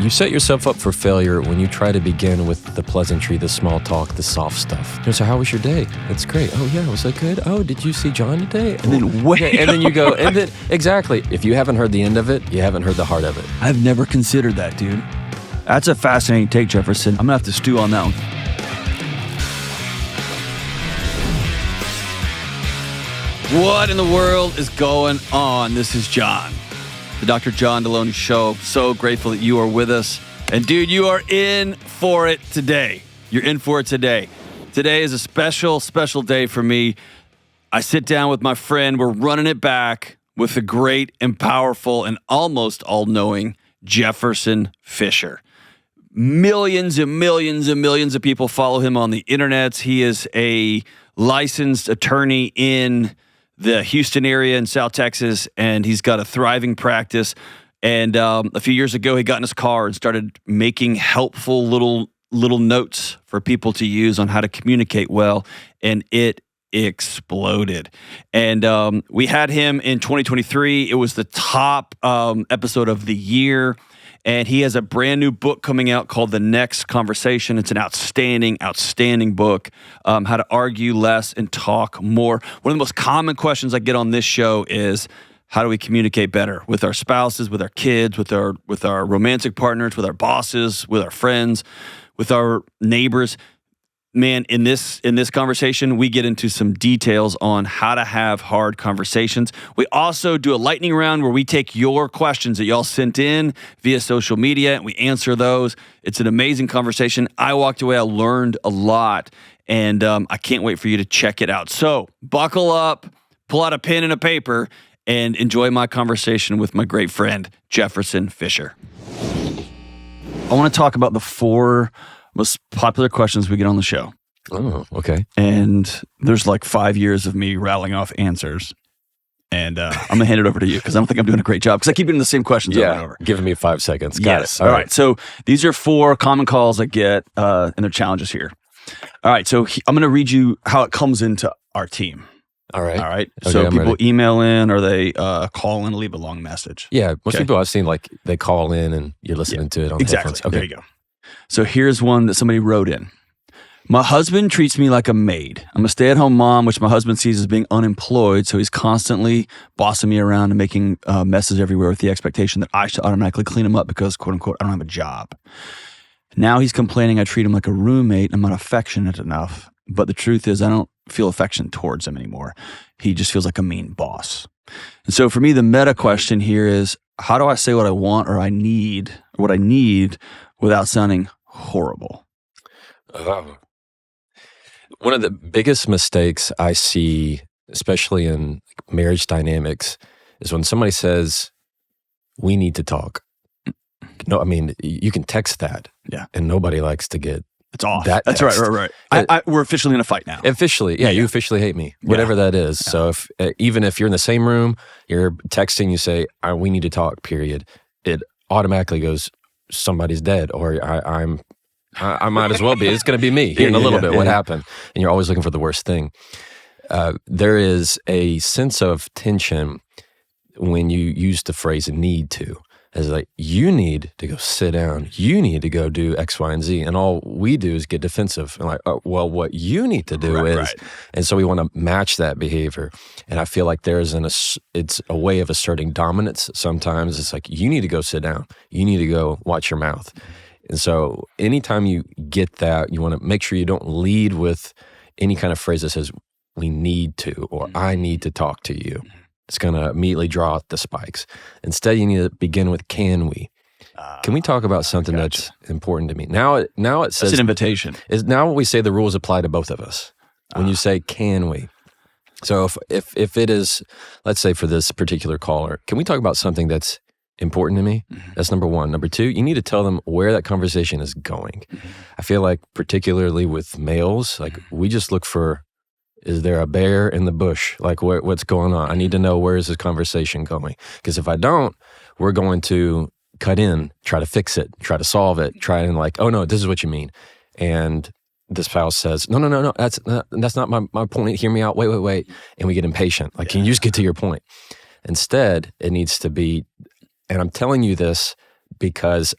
You set yourself up for failure when you try to begin with the pleasantry, the small talk, the soft stuff. So how was your day? It's great. Oh yeah, was that good? Oh, did you see John today? And then wait. Yeah, and then you go, and then exactly. If you haven't heard the end of it, you haven't heard the heart of it. I've never considered that, dude. That's a fascinating take, Jefferson. I'm gonna have to stew on that one. What in the world is going on? This is John, the Dr. John Delony Show. So grateful that you are with us. And dude, you are in for it today. You're in for it today. Today is a special, special day for me. I sit down with my friend. We're running it back with the great and powerful and almost all-knowing Jefferson Fisher. Millions and millions and millions of people follow him on the internet. He is a licensed attorney in the Houston area in South Texas, and he's got a thriving practice. And a few years ago, he got in his car and started making helpful little notes for people to use on how to communicate well, and it exploded. And we had him in 2023. It was the top episode of the year. And he has a brand new book coming out called The Next Conversation. It's an outstanding, outstanding book, how to argue less and talk more. One of the most common questions I get on this show is, how do we communicate better with our spouses, with our kids, with our romantic partners, with our bosses, with our friends, with our neighbors? Man, in this conversation, we get into some details on how to have hard conversations. We also do a lightning round where we take your questions that y'all sent in via social media and we answer those. It's an amazing conversation. I walked away, I learned a lot, and I can't wait for you to check it out. So buckle up, pull out a pen and a paper, and enjoy my conversation with my great friend, Jefferson Fisher. I want to talk about the 4 most popular questions we get on the show. Oh, okay. And there's like 5 years of me rattling off answers. And I'm going to hand it over to you because I don't think I'm doing a great job because I keep getting the same questions over and over. Giving me 5 seconds. Got it. All right. So these are 4 common calls I get and they're challenges here. All right. So I'm going to read you how it comes into our team. All right. Okay, so people ready. email in or they call in and leave a long message. Yeah. Most people I've seen, like, they call in and you're listening to it on headphones. Okay. There you go. So here's one that somebody wrote in. My husband treats me like a maid. I'm a stay-at-home mom, which my husband sees as being unemployed, so he's constantly bossing me around and making messes everywhere with the expectation that I should automatically clean him up because, quote-unquote, I don't have a job. Now he's complaining I treat him like a roommate and I'm not affectionate enough, but the truth is I don't feel affection towards him anymore. He just feels like a mean boss. And so for me, the meta question here is, how do I say what I want or what I need without sounding horrible? One of the biggest mistakes I see, especially in marriage dynamics, is when somebody says, we need to talk. No, I mean, you can text that. Yeah. And nobody likes to get It's off. that That's text. right. We're officially in a fight now. Officially. Yeah, you officially hate me. Whatever that is. Yeah. So if even if you're in the same room, you're texting, you say, we need to talk, period. It automatically goes, somebody's dead, or I might as well be. It's going to be me here in a little bit. What happened? And you're always looking for the worst thing. There is a sense of tension when you use the phrase need to. As like, you need to go sit down. You need to go do X, Y, and Z. And all we do is get defensive. And like, oh, well, what you need to do is. Right. And so we want to match that behavior. And I feel like it's a way of asserting dominance. Sometimes it's like, you need to go sit down. You need to go watch your mouth. And so anytime you get that, you want to make sure you don't lead with any kind of phrase that says, we need to, or I need to talk to you. It's going to immediately draw out the spikes. Instead, you need to begin with, can we? Can we talk about something that's important to me? Now it says... It's an invitation. Now we say the rules apply to both of us. When you say, can we? So if it is, let's say for this particular caller, can we talk about something that's important to me? Mm-hmm. That's number 1. Number 2, you need to tell them where that conversation is going. Mm-hmm. I feel like particularly with males, like we just look for, is there a bear in the bush? Like what's going on? I need to know, where is this conversation going? Because if I don't, we're going to cut in, try to fix it, try to solve it, try and like, oh no, this is what you mean. And the spouse says, no, that's not my point. Hear me out. Wait. And we get impatient. Like, can you just get to your point? Instead, it needs to be, and I'm telling you this because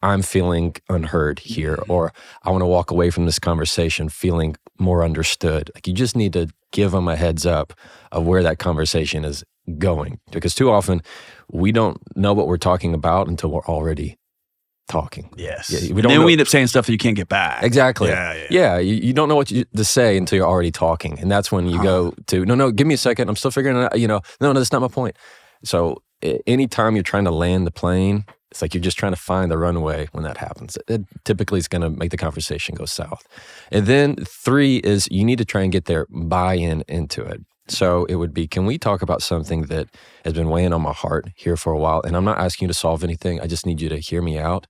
I'm feeling unheard here, or I want to walk away from this conversation feeling more understood. Like you just need to give them a heads up of where that conversation is going. Because too often we don't know what we're talking about until we're already talking. Yes. Yeah, we end up saying stuff that you can't get back. Exactly. Yeah. You don't know what to say until you're already talking. And that's when you go to, no, give me a second. I'm still figuring it out. No, that's not my point. So anytime you're trying to land the plane, it's like you're just trying to find the runway when that happens. It typically is going to make the conversation go south. And then 3 is you need to try and get their buy-in into it. So it would be, can we talk about something that has been weighing on my heart here for a while? And I'm not asking you to solve anything. I just need you to hear me out.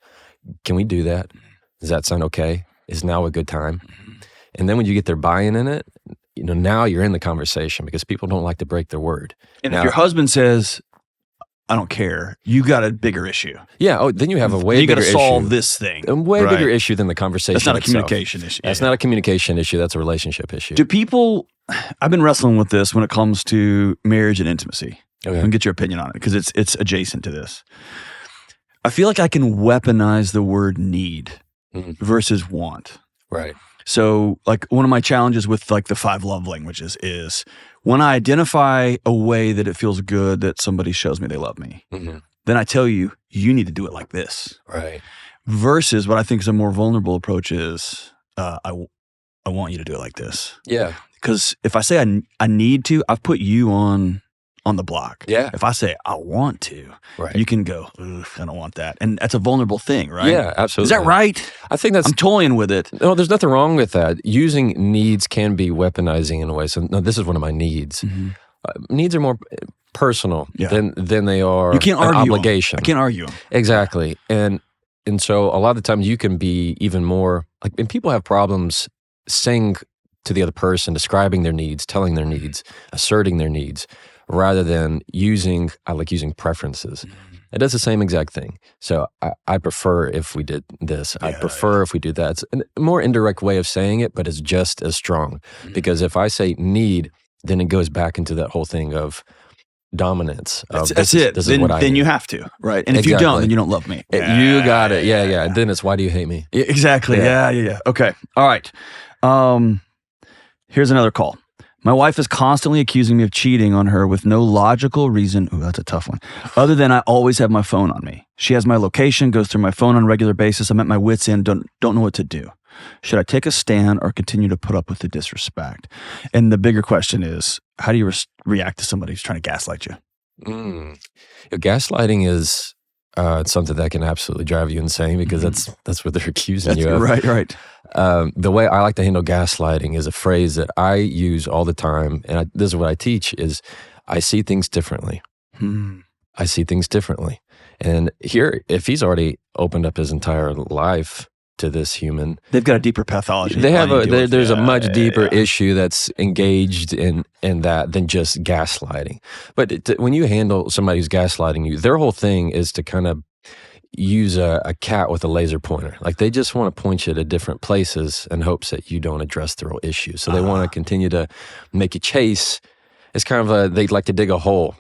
Can we do that? Does that sound okay? Is now a good time? And then when you get their buy-in in it, now you're in the conversation because people don't like to break their word. And now, if your husband says, I don't care, you got a bigger issue. Yeah. Oh, then you have a way bigger issue. You got to solve this thing. A way bigger issue than the conversation That's not itself. a communication issue. That's not a communication issue. That's a relationship issue. Do people, I've been wrestling with this when it comes to marriage and intimacy. Okay. And get your opinion on it because it's adjacent to this. I feel like I can weaponize the word need versus want. Right. So like one of my challenges with like the 5 love languages is when I identify a way that it feels good that somebody shows me they love me, then I tell you, you need to do it like this. Right. Versus what I think is a more vulnerable approach is I want you to do it like this. Yeah. Because if I say I need to, I've put you on the block. Yeah. If I say I want to, right. You can go, I don't want that. And that's a vulnerable thing, right? Yeah, absolutely. Is that right? I think I'm toying with it. No, there's nothing wrong with that. Using needs can be weaponizing in a way. So no, this is one of my needs. Needs are more personal than they are you can't an argue obligation. I can't argue them. Exactly. And so a lot of the times you can be even more like, and people have problems saying to the other person, describing their needs, telling their needs, asserting their needs, rather than I like using preferences. It does the same exact thing. So I prefer if we did this. I prefer if we do that. It's a more indirect way of saying it, but it's just as strong. Because if I say need, then it goes back into that whole thing of dominance. That's it. This is what I then need. you have to, right? And if you don't, then you don't love me. You got it. Yeah. And then it's, why do you hate me? Yeah, exactly. Yeah. Okay. All right. Here's another call. My wife is constantly accusing me of cheating on her with no logical reason. Ooh, that's a tough one. Other than I always have my phone on me. She has my location, goes through my phone on a regular basis. I'm at my wit's end, don't know what to do. Should I take a stand or continue to put up with the disrespect? And the bigger question is, how do you react to somebody who's trying to gaslight you? Gaslighting is something that can absolutely drive you insane because that's what they're accusing you of. Right. The way I like to handle gaslighting is a phrase that I use all the time, and this is what I teach, is I see things differently. I see things differently. And here, if he's already opened up his entire life to this human, they've got a deeper pathology. They have there's a much deeper issue that's engaged in that than just gaslighting. But when you handle somebody who's gaslighting you, their whole thing is to kind of use a cat with a laser pointer. Like they just want to point you to different places in hopes that you don't address the real issue. So they want to continue to make you chase. It's kind of they like to dig a hole.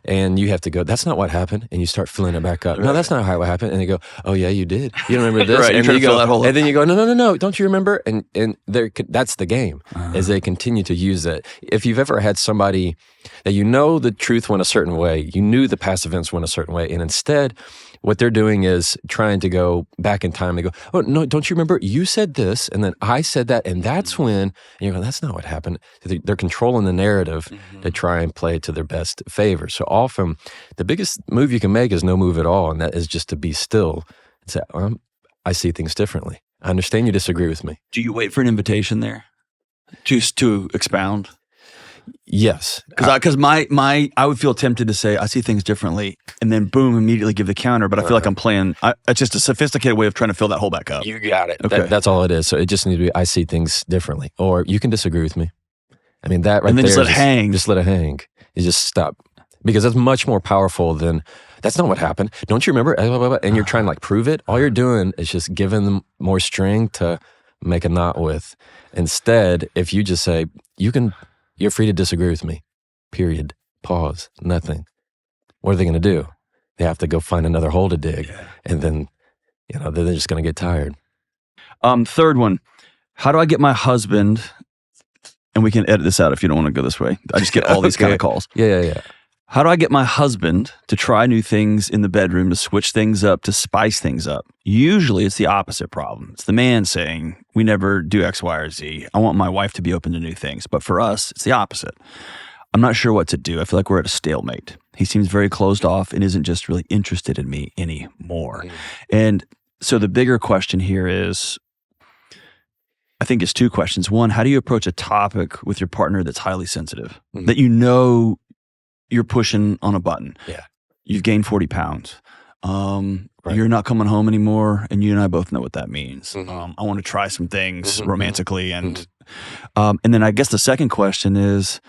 And you have to go, that's not what happened. And you start filling it back up. No, that's not how it happened. And they go, oh yeah, you did. You don't remember this? Right, and you go, that hole and then you go, no, don't you remember? And that's the game, as they continue to use that. If you've ever had somebody that you know the truth went a certain way, you knew the past events went a certain way, and instead what they're doing is trying to go back in time. They go, oh, no, don't you remember? You said this, and then I said that, and that's when, and you're going, that's not what happened. They're controlling the narrative to try and play it to their best favor. So often, the biggest move you can make is no move at all, and that is just to be still and say, I see things differently. I understand you disagree with me. Do you wait for an invitation there to expound? Yes, because I would feel tempted to say I see things differently, and then boom, immediately give the counter. But I feel like I'm playing. It's just a sophisticated way of trying to fill that hole back up. You got it. Okay. That's all it is. So it just needs to be I see things differently, or you can disagree with me. I mean that right and then there. Just let it hang. Just let it hang. You just stop because that's much more powerful than that's not what happened. Don't you remember? And you're trying to like prove it. All you're doing is just giving them more string to make a knot with. Instead, if you just say you're free to disagree with me. Period. Pause. Nothing. What are they going to do? They have to go find another hole to dig. And then they're just going to get tired. Third one, how do I get my husband, and we can edit this out if you don't want to go this way. I just get all these kind of calls. Yeah. How do I get my husband to try new things in the bedroom, to switch things up, to spice things up? Usually it's the opposite problem. It's the man saying, we never do X, Y, or Z. I want my wife to be open to new things. But for us, it's the opposite. I'm not sure what to do. I feel like we're at a stalemate. He seems very closed off and isn't just really interested in me anymore. And so the bigger question here is, I think it's two questions. One, how do you approach a topic with your partner that's highly sensitive, that you know you're pushing on a button? Yeah. You've gained 40 pounds. You're not coming home anymore, and you and I both know what that means. I want to try some things romantically. And then I guess the second question is,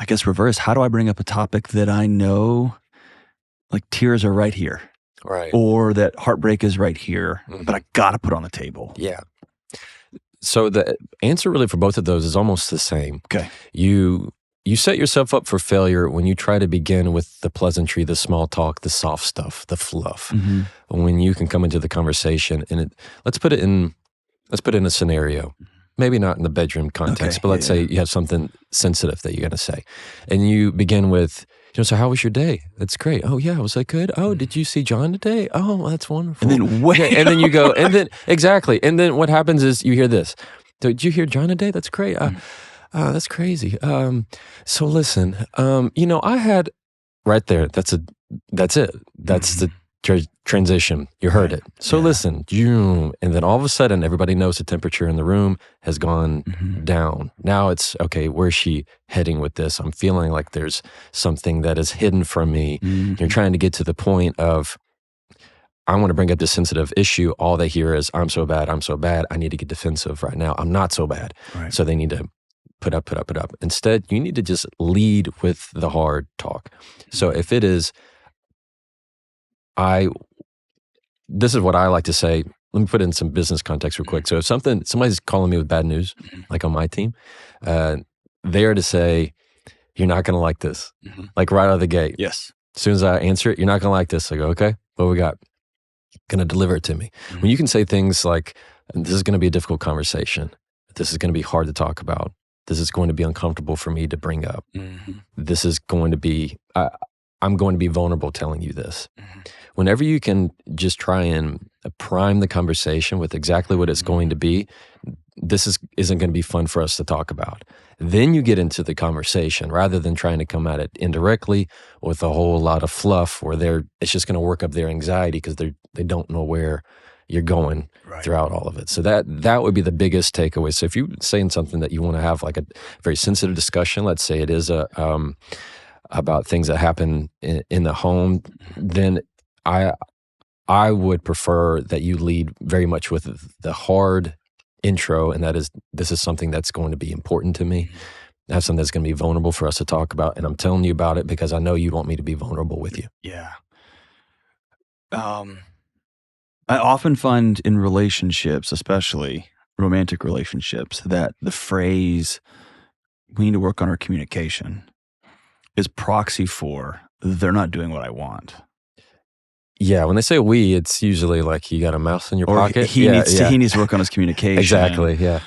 I guess reverse, how do I bring up a topic that I know, like tears are right here? Right. Or that heartbreak is right here, but I got to put on the table. Yeah. So the answer really for both of those is almost the same. Okay. You set yourself up for failure when you try to begin with the pleasantry, the small talk, the soft stuff, the fluff. When you can come into the conversation and let's put it in a scenario. Maybe not in the bedroom context, but let's say you have something sensitive that you're going to say. And you begin with, so how was your day? That's great. Oh, yeah, was that good? Oh, did you see John today? Oh, that's wonderful. And then and then you go, and then, exactly. And then what happens is you hear this. Did you hear John today? That's great. That's crazy. So listen, I had, right there, that's it. That's the transition. You heard it. So listen, and then all of a sudden, everybody knows the temperature in the room has gone down. Now it's, okay, where's she heading with this? I'm feeling like there's something that is hidden from me. You're trying to get to the point of, I want to bring up this sensitive issue. All they hear is, I'm so bad. I need to get defensive right now. I'm not so bad. Right. So they need to put up. Instead, you need to just lead with the hard talk. So if it is, this is what I like to say. Let me put it in some business context real quick. So if somebody's calling me with bad news, like on my team, they are to say, you're not going to like this, like right out of the gate. Yes. As soon as I answer it, you're not going to like this. I go, okay, what we got? Going to deliver it to me. When you can say things like, this is going to be a difficult conversation. This is going to be hard to talk about. This is going to be uncomfortable for me to bring up. This is going to be, I'm going to be vulnerable telling you this. Whenever you can just try and prime the conversation with exactly what it's going to be, this isn't going to be fun for us to talk about. Then you get into the conversation rather than trying to come at it indirectly with a whole lot of fluff where it's just going to work up their anxiety because they don't know where you're going throughout all of it. So that would be the biggest takeaway. So if you're saying something that you want to have like a very sensitive discussion, let's say it is about things that happen in the home, then I would prefer that you lead very much with the hard intro, and that is, this is something that's going to be important to me. Have something that's going to be vulnerable for us to talk about, and I'm telling you about it because I know you want me to be vulnerable with you. Yeah. I often find in relationships, especially romantic relationships, that the phrase, we need to work on our communication, is proxy for, they're not doing what I want. Yeah, when they say we, it's usually like you got a mouse in your pocket. He needs to work on his communication. Exactly, yeah.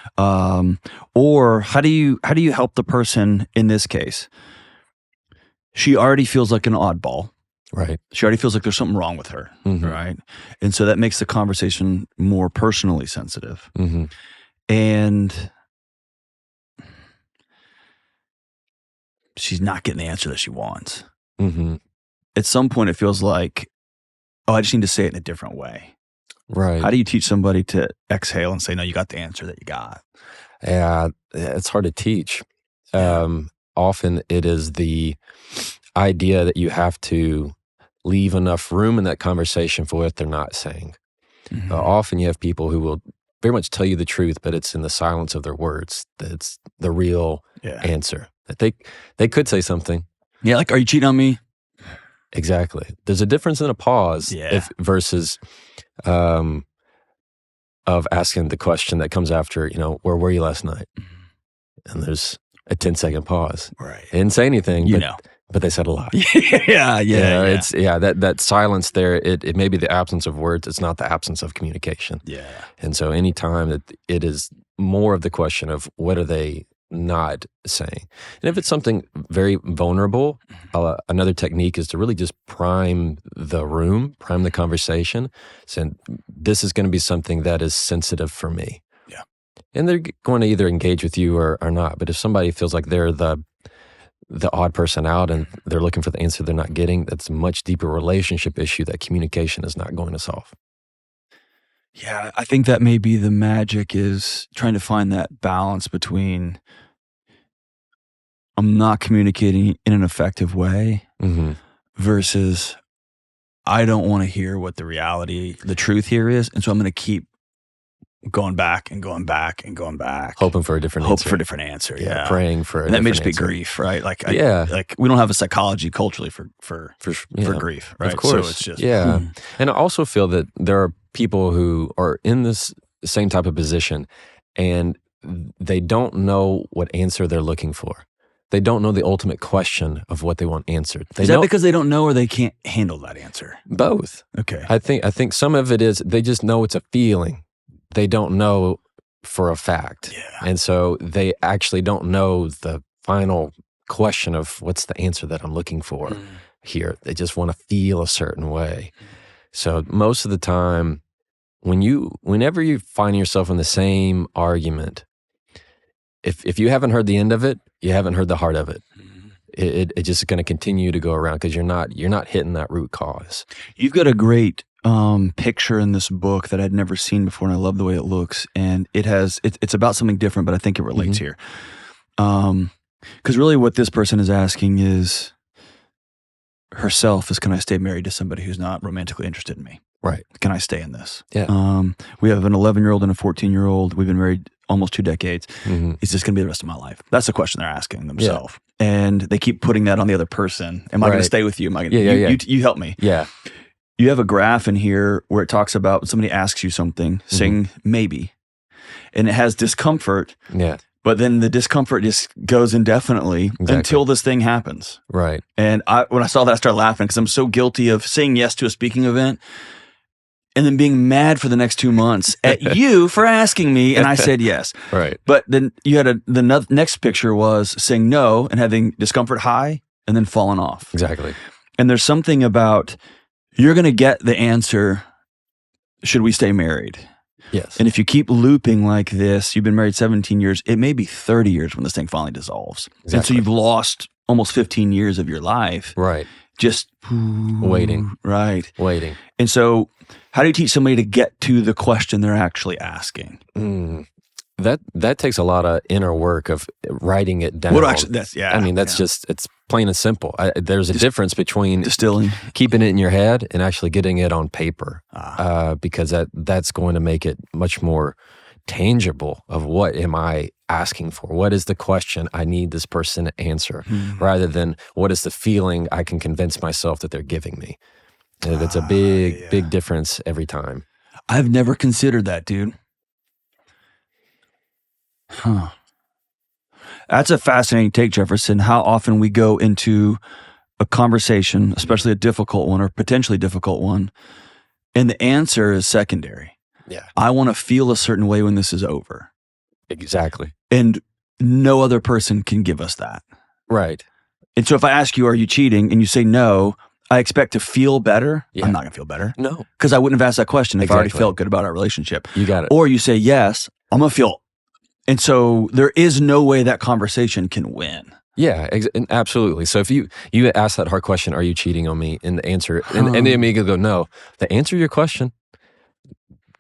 Or how do you help the person in this case? She already feels like an oddball. Right. She already feels like there's something wrong with her, right? And so that makes the conversation more personally sensitive. And she's not getting the answer that she wants. At some point, it feels like, oh, I just need to say it in a different way. Right. How do you teach somebody to exhale and say, no, you got the answer that you got? Yeah, it's hard to teach. Often it is the idea that you have to leave enough room in that conversation for what they're not saying. Often you have people who will very much tell you the truth, but it's in the silence of their words that's the real answer. That they could say something. Yeah, like, are you cheating on me? Exactly. There's a difference in a pause versus of asking the question that comes after, where were you last night? And there's a 10-second pause. Right. They didn't say anything, but they said a lot. yeah. It's that silence there. It may be the absence of words. It's not the absence of communication. Yeah. And so anytime that it is more of the question of what are they not saying, and if it's something very vulnerable, another technique is to really just prime the room, prime the conversation, saying this is going to be something that is sensitive for me. Yeah. And they're going to either engage with you or not. But if somebody feels like they're the odd person out and they're looking for the answer they're not getting, that's a much deeper relationship issue that communication is not going to solve. Yeah, I think that may be the magic, is trying to find that balance between I'm not communicating in an effective way versus I don't want to hear what the truth here is. And so I'm going to keep going back and going back and going back. Hoping for a different answer. Yeah. Praying for a and that may just different be answer. grief, right? Like we don't have a psychology culturally for grief, right? Of course. So it's just, And I also feel that there are people who are in this same type of position and they don't know what answer they're looking for. They don't know the ultimate question of what they want answered. Is that because they don't know or they can't handle that answer? Both. Okay. I think some of it is they just know it's a feeling. They don't know for a fact. Yeah. And so they actually don't know the final question of what's the answer that I'm looking for here. They just want to feel a certain way. So most of the time, whenever you find yourself in the same argument, if you haven't heard the end of it, you haven't heard the heart of it. It's just going to continue to go around because you're not hitting that root cause. You've got a great picture in this book that I'd never seen before, and I love the way it looks. And it's about something different, but I think it relates here. Because really, what this person is asking is herself is, can I stay married to somebody who's not romantically interested in me? Right. Can I stay in this? Yeah. We have an 11-year-old and a 14-year-old. We've been married almost 2 decades. Is this going to be the rest of my life? That's the question they're asking themselves. Yeah. And they keep putting that on the other person. Am I going to stay with you? Am I going to, you help me. Yeah. You have a graph in here where it talks about when somebody asks you something, saying maybe, and it has discomfort. Yeah. But then the discomfort just goes indefinitely until this thing happens. Right. And when I saw that, I started laughing because I'm so guilty of saying yes to a speaking event and then being mad for the next 2 months at you for asking me, and I said yes. Right. But then you had the next picture was saying no and having discomfort high and then falling off. Exactly. And there's something about you're going to get the answer, should we stay married? Yes. And if you keep looping like this, you've been married 17 years, it may be 30 years when this thing finally dissolves. Exactly. And so you've lost almost 15 years of your life. Right. Just waiting. Right. Waiting. And so how do you teach somebody to get to the question they're actually asking? That takes a lot of inner work of writing it down. Just, it's plain and simple. There's a difference between distilling, keeping it in your head and actually getting it on paper, because that's going to make it much more tangible of what am I asking for? What is the question I need this person to answer, rather than what is the feeling I can convince myself that they're giving me. That's a big difference every time. I've never considered that, dude. Huh. That's a fascinating take, Jefferson. How often we go into a conversation, especially a difficult one or potentially difficult one, and the answer is secondary. Yeah. I want to feel a certain way when this is over. Exactly. And no other person can give us that. Right. And so if I ask you, are you cheating? And you say no, I expect to feel better. Yeah. I'm not going to feel better. No. Because I wouldn't have asked that question if I already felt good about our relationship. You got it. Or you say yes, I'm going to feel. And so there is no way that conversation can win. Yeah, absolutely. So if you ask that hard question, are you cheating on me? And the answer, and the amigo go, no. The answer to your question,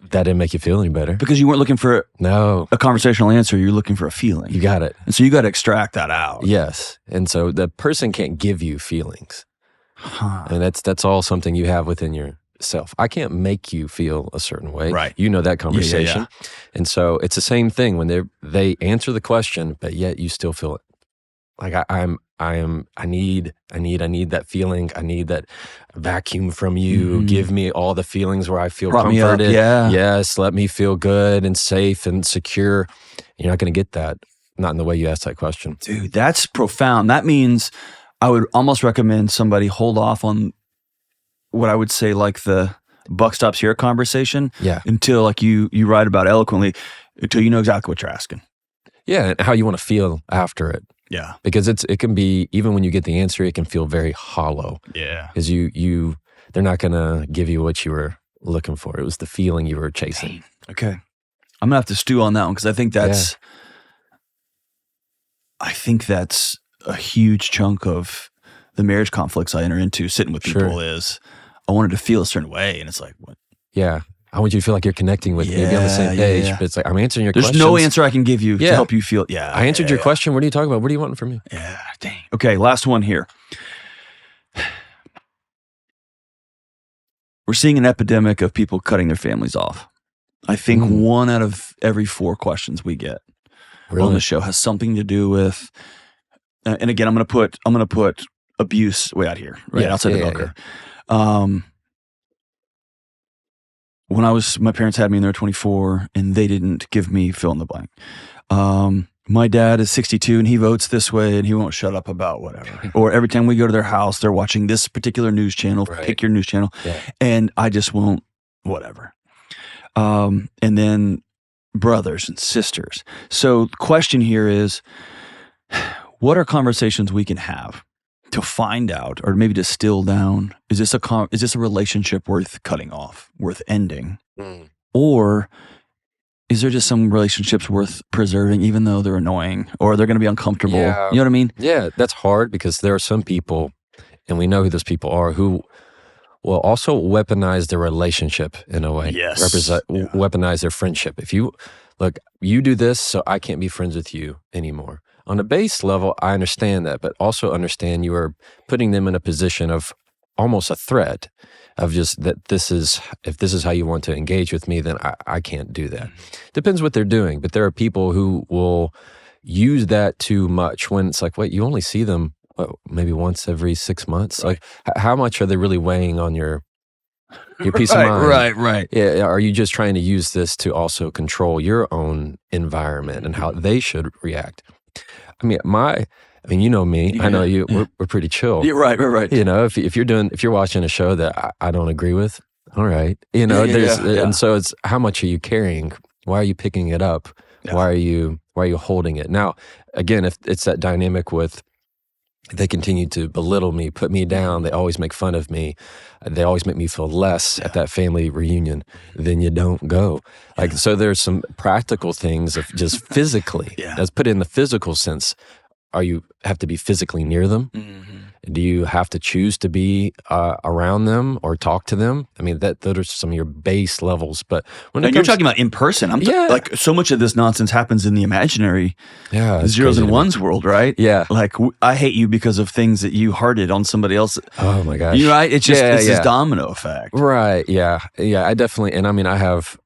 that didn't make you feel any better. Because you weren't looking for a conversational answer. You're looking for a feeling. You got it. And so you got to extract that out. Yes. And so the person can't give you feelings. And that's all something you have within yourself. I can't make you feel a certain way. Right. You know that conversation. Yeah. And so it's the same thing when they answer the question, but yet you still feel it. Like I need that feeling. I need that vacuum from you. Give me all the feelings where I feel comforted. Yes, let me feel good and safe and secure. You're not going to get that, not in the way you ask that question. Dude, that's profound. That means I would almost recommend somebody hold off on what I would say like the buck stops here conversation until like you write about eloquently until you know exactly what you're asking. Yeah, and how you want to feel after it. Yeah. Because it can be, even when you get the answer, it can feel very hollow. Yeah. Because they're not going to give you what you were looking for. It was the feeling you were chasing. Okay. I'm going to have to stew on that one because I think that's a huge chunk of the marriage conflicts I enter into sitting with people is I wanted to feel a certain way. And it's like, what? Yeah. I want you to feel like you're connecting with me, be on the same page. But it's like, I'm answering your questions. There's no answer I can give you to help you feel. Yeah. I answered your question. What are you talking about? What are you wanting from me? Yeah. Dang. Okay. Last one here. We're seeing an epidemic of people cutting their families off. I think 1 out of every 4 questions we get on the show has something to do with, and again, I'm going to put abuse way out here, right outside the bunker. When my parents had me and they were 24 and they didn't give me fill in the blank. My dad is 62 and he votes this way and he won't shut up about whatever. Or every time we go to their house, they're watching this particular news channel, pick your news channel. Yeah. And I just won't, whatever. And then brothers and sisters. So the question here is, what are conversations we can have to find out, or maybe distill down, is this a relationship worth cutting off, worth ending? Or is there just some relationships worth preserving even though they're annoying or they're going to be uncomfortable? Yeah. You know what I mean? Yeah, that's hard because there are some people, and we know who those people are, who will also weaponize their relationship in a way. Yes. Weaponize their friendship. If you do this, so I can't be friends with you anymore. On a base level, I understand that, but also understand you are putting them in a position of almost a threat of just that if this is how you want to engage with me, then I can't do that. Depends what they're doing, but there are people who will use that too much when it's like, wait, you only see them maybe once every 6 months? Right. Like, how much are they really weighing on your peace of mind? Right. Yeah, are you just trying to use this to also control your own environment and how they should react? I mean, you know me. I know you. We're pretty chill. Yeah, right. You know, if you're watching a show that I don't agree with, all right. You know, and so it's how much are you carrying? Why are you picking it up? Yeah. Why are you holding it? Now, again, if it's that dynamic with, they continue to belittle me, put me down. They always make fun of me. They always make me feel less at that family reunion. Then you don't go. Like, so there's some practical things of just physically. Let's put it in the physical sense. You have to be physically near them? Mm-hmm. Do you have to choose to be around them or talk to them? I mean, those are some of your base levels. But you're talking about in person. Like, so much of this nonsense happens in the imaginary zeros and ones world, right? Yeah. Like, I hate you because of things that you hearted on somebody else. Oh my gosh. You're right. It's just this domino effect. Right. Yeah. Yeah. I definitely, and I mean, I have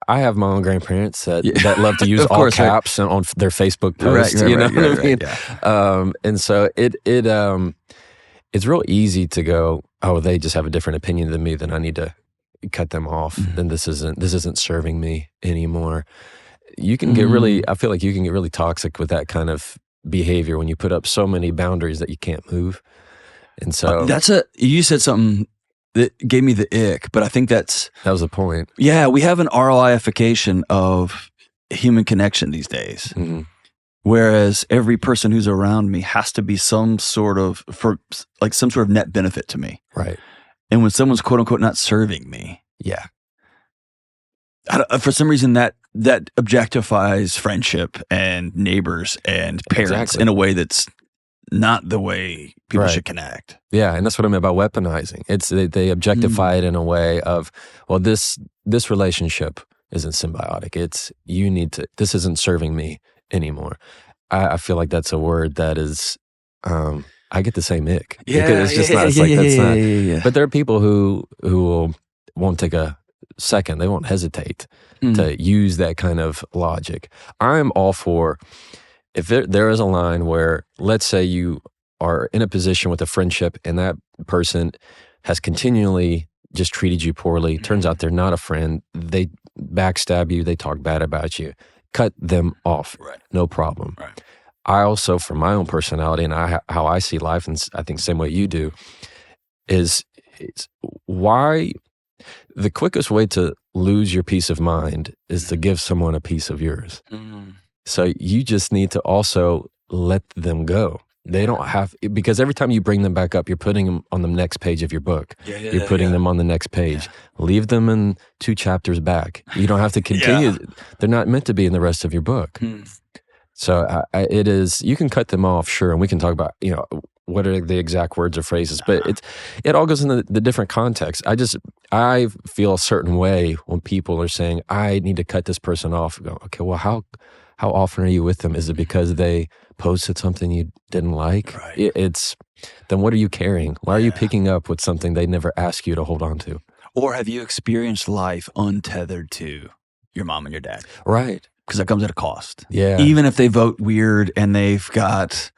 my own grandparents that love to use all caps on their Facebook posts. You know what I mean? Yeah. And so it's real easy to go, oh, they just have a different opinion than me, then I need to cut them off. Then this isn't serving me anymore. You can get I feel like you can get really toxic with that kind of behavior when you put up so many boundaries that you can't move. And so you said something that gave me the ick, but I think that was the point. Yeah, we have an ROIification of human connection these days. Mm-hmm. Whereas every person who's around me has to be some sort of net benefit to me. Right. And when someone's quote unquote not serving me. Yeah. For some reason that objectifies friendship and neighbors and parents in a way that's not the way people should connect. Yeah, and that's what I mean about weaponizing. It's they objectify it in a way of, well, this relationship isn't symbiotic. This isn't serving me anymore. I feel like that's a word that is, I get the same ick. It's just not. It's like that's not. Yeah. But there are people who won't take a second. They won't hesitate to use that kind of logic. I'm all for, if there is a line where, let's say you are in a position with a friendship and that person has continually just treated you poorly, turns out they're not a friend, they backstab you, they talk bad about you, cut them off, no problem. Right. I also, from my own personality and how I see life, and I think same way you do, is it's why the quickest way to lose your peace of mind is to give someone a piece of yours. Mm. So you just need to also let them go. They don't have, because every time you bring them back up, you're putting them on the next page of your book. You're putting them on the next page. Leave them in 2 chapters back. You don't have to continue. They're not meant to be in the rest of your book. So it is, you can cut them off, sure, and we can talk about, what are the exact words or phrases, but it all goes into the different contexts. I feel a certain way when people are saying, I need to cut this person off. I go, okay, well, how often are you with them? Is it because they posted something you didn't like? Right. Then what are you carrying? Why are you picking up with something they never asked you to hold on to? Or have you experienced life untethered to your mom and your dad? Right. Because that comes at a cost. Yeah. Even if they vote weird and they've got,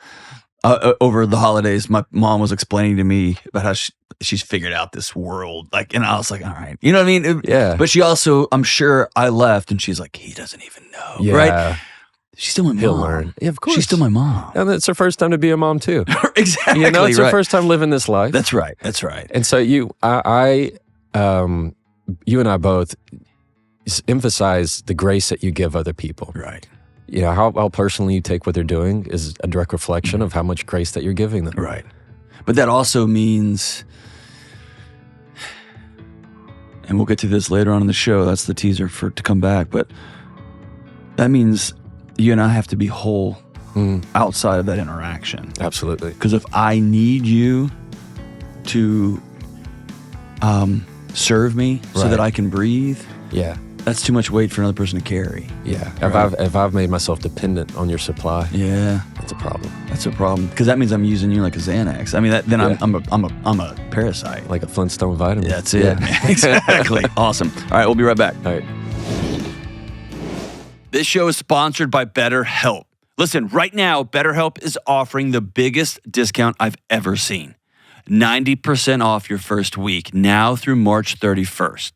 over the holidays, my mom was explaining to me about how she's figured out this world. And I was like, all right. You know what I mean? Yeah. But she also, I'm sure I left and she's like, he doesn't even know. Yeah. Right? She's still my mom. He'll learn. Yeah, of course. She's still my mom. And it's her first time to be a mom too. Exactly. It's her first time living this life. That's right. That's right. And so you and I both emphasize the grace that you give other people. Right. How personally you take what they're doing is a direct reflection of how much grace that you're giving them. Right. But that also means, and we'll get to this later on in the show, that's the teaser for to come back, but that means you and I have to be whole outside of that interaction. Absolutely. Because if I need you to serve me so that I can breathe, that's too much weight for another person to carry. Yeah. Right. If I've made myself dependent on your supply, that's a problem. That's a problem because that means I'm using you like a Xanax. I mean, I'm a parasite, like a Flintstone vitamin. That's it. Exactly. Awesome. All right, we'll be right back. All right. This show is sponsored by BetterHelp. Listen, right now, BetterHelp is offering the biggest discount I've ever seen. 90% off your first week now through March 31st.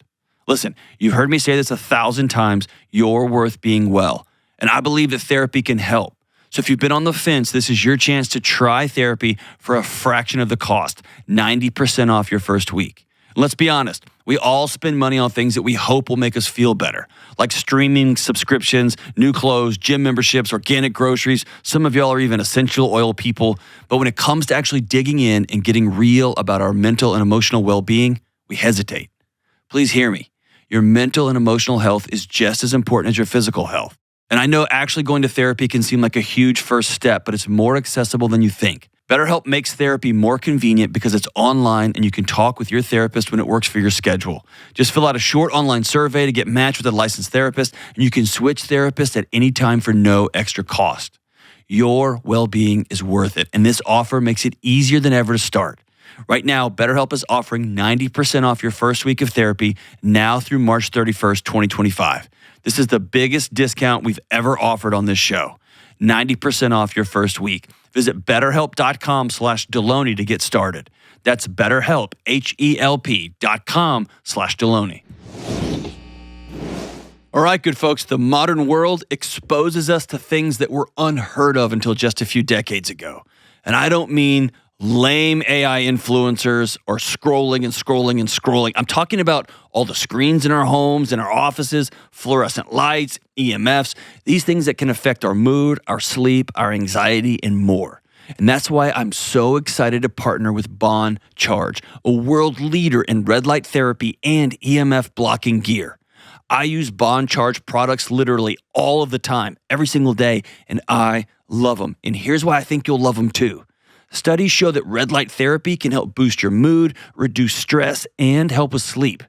Listen, you've heard me say this 1,000 times. You're worth being well. And I believe that therapy can help. So if you've been on the fence, this is your chance to try therapy for a fraction of the cost. 90% off your first week. And let's be honest, we all spend money on things that we hope will make us feel better, like streaming subscriptions, new clothes, gym memberships, organic groceries. Some of y'all are even essential oil people. But when it comes to actually digging in and getting real about our mental and emotional well-being, we hesitate. Please hear me. Your mental and emotional health is just as important as your physical health. And I know actually going to therapy can seem like a huge first step, but it's more accessible than you think. BetterHelp makes therapy more convenient because it's online and you can talk with your therapist when it works for your schedule. Just fill out a short online survey to get matched with a licensed therapist, and you can switch therapists at any time for no extra cost. Your well-being is worth it, and this offer makes it easier than ever to start. Right now, BetterHelp is offering 90% off your first week of therapy now through March 31st, 2025. This is the biggest discount we've ever offered on this show. 90% off your first week. Visit BetterHelp.com/Delony to get started. That's BetterHelp, HELP.com/Delony. All right, good folks, the modern world exposes us to things that were unheard of until just a few decades ago. And I don't mean lame AI influencers or scrolling and scrolling and scrolling. I'm talking about all the screens in our homes, in our offices, fluorescent lights, EMFs, these things that can affect our mood, our sleep, our anxiety, and more. And that's why I'm so excited to partner with Bond Charge, a world leader in red light therapy and EMF blocking gear. I use Bond Charge products literally all of the time, every single day, and I love them. And here's why I think you'll love them too. Studies show that red light therapy can help boost your mood, reduce stress, and help with sleep.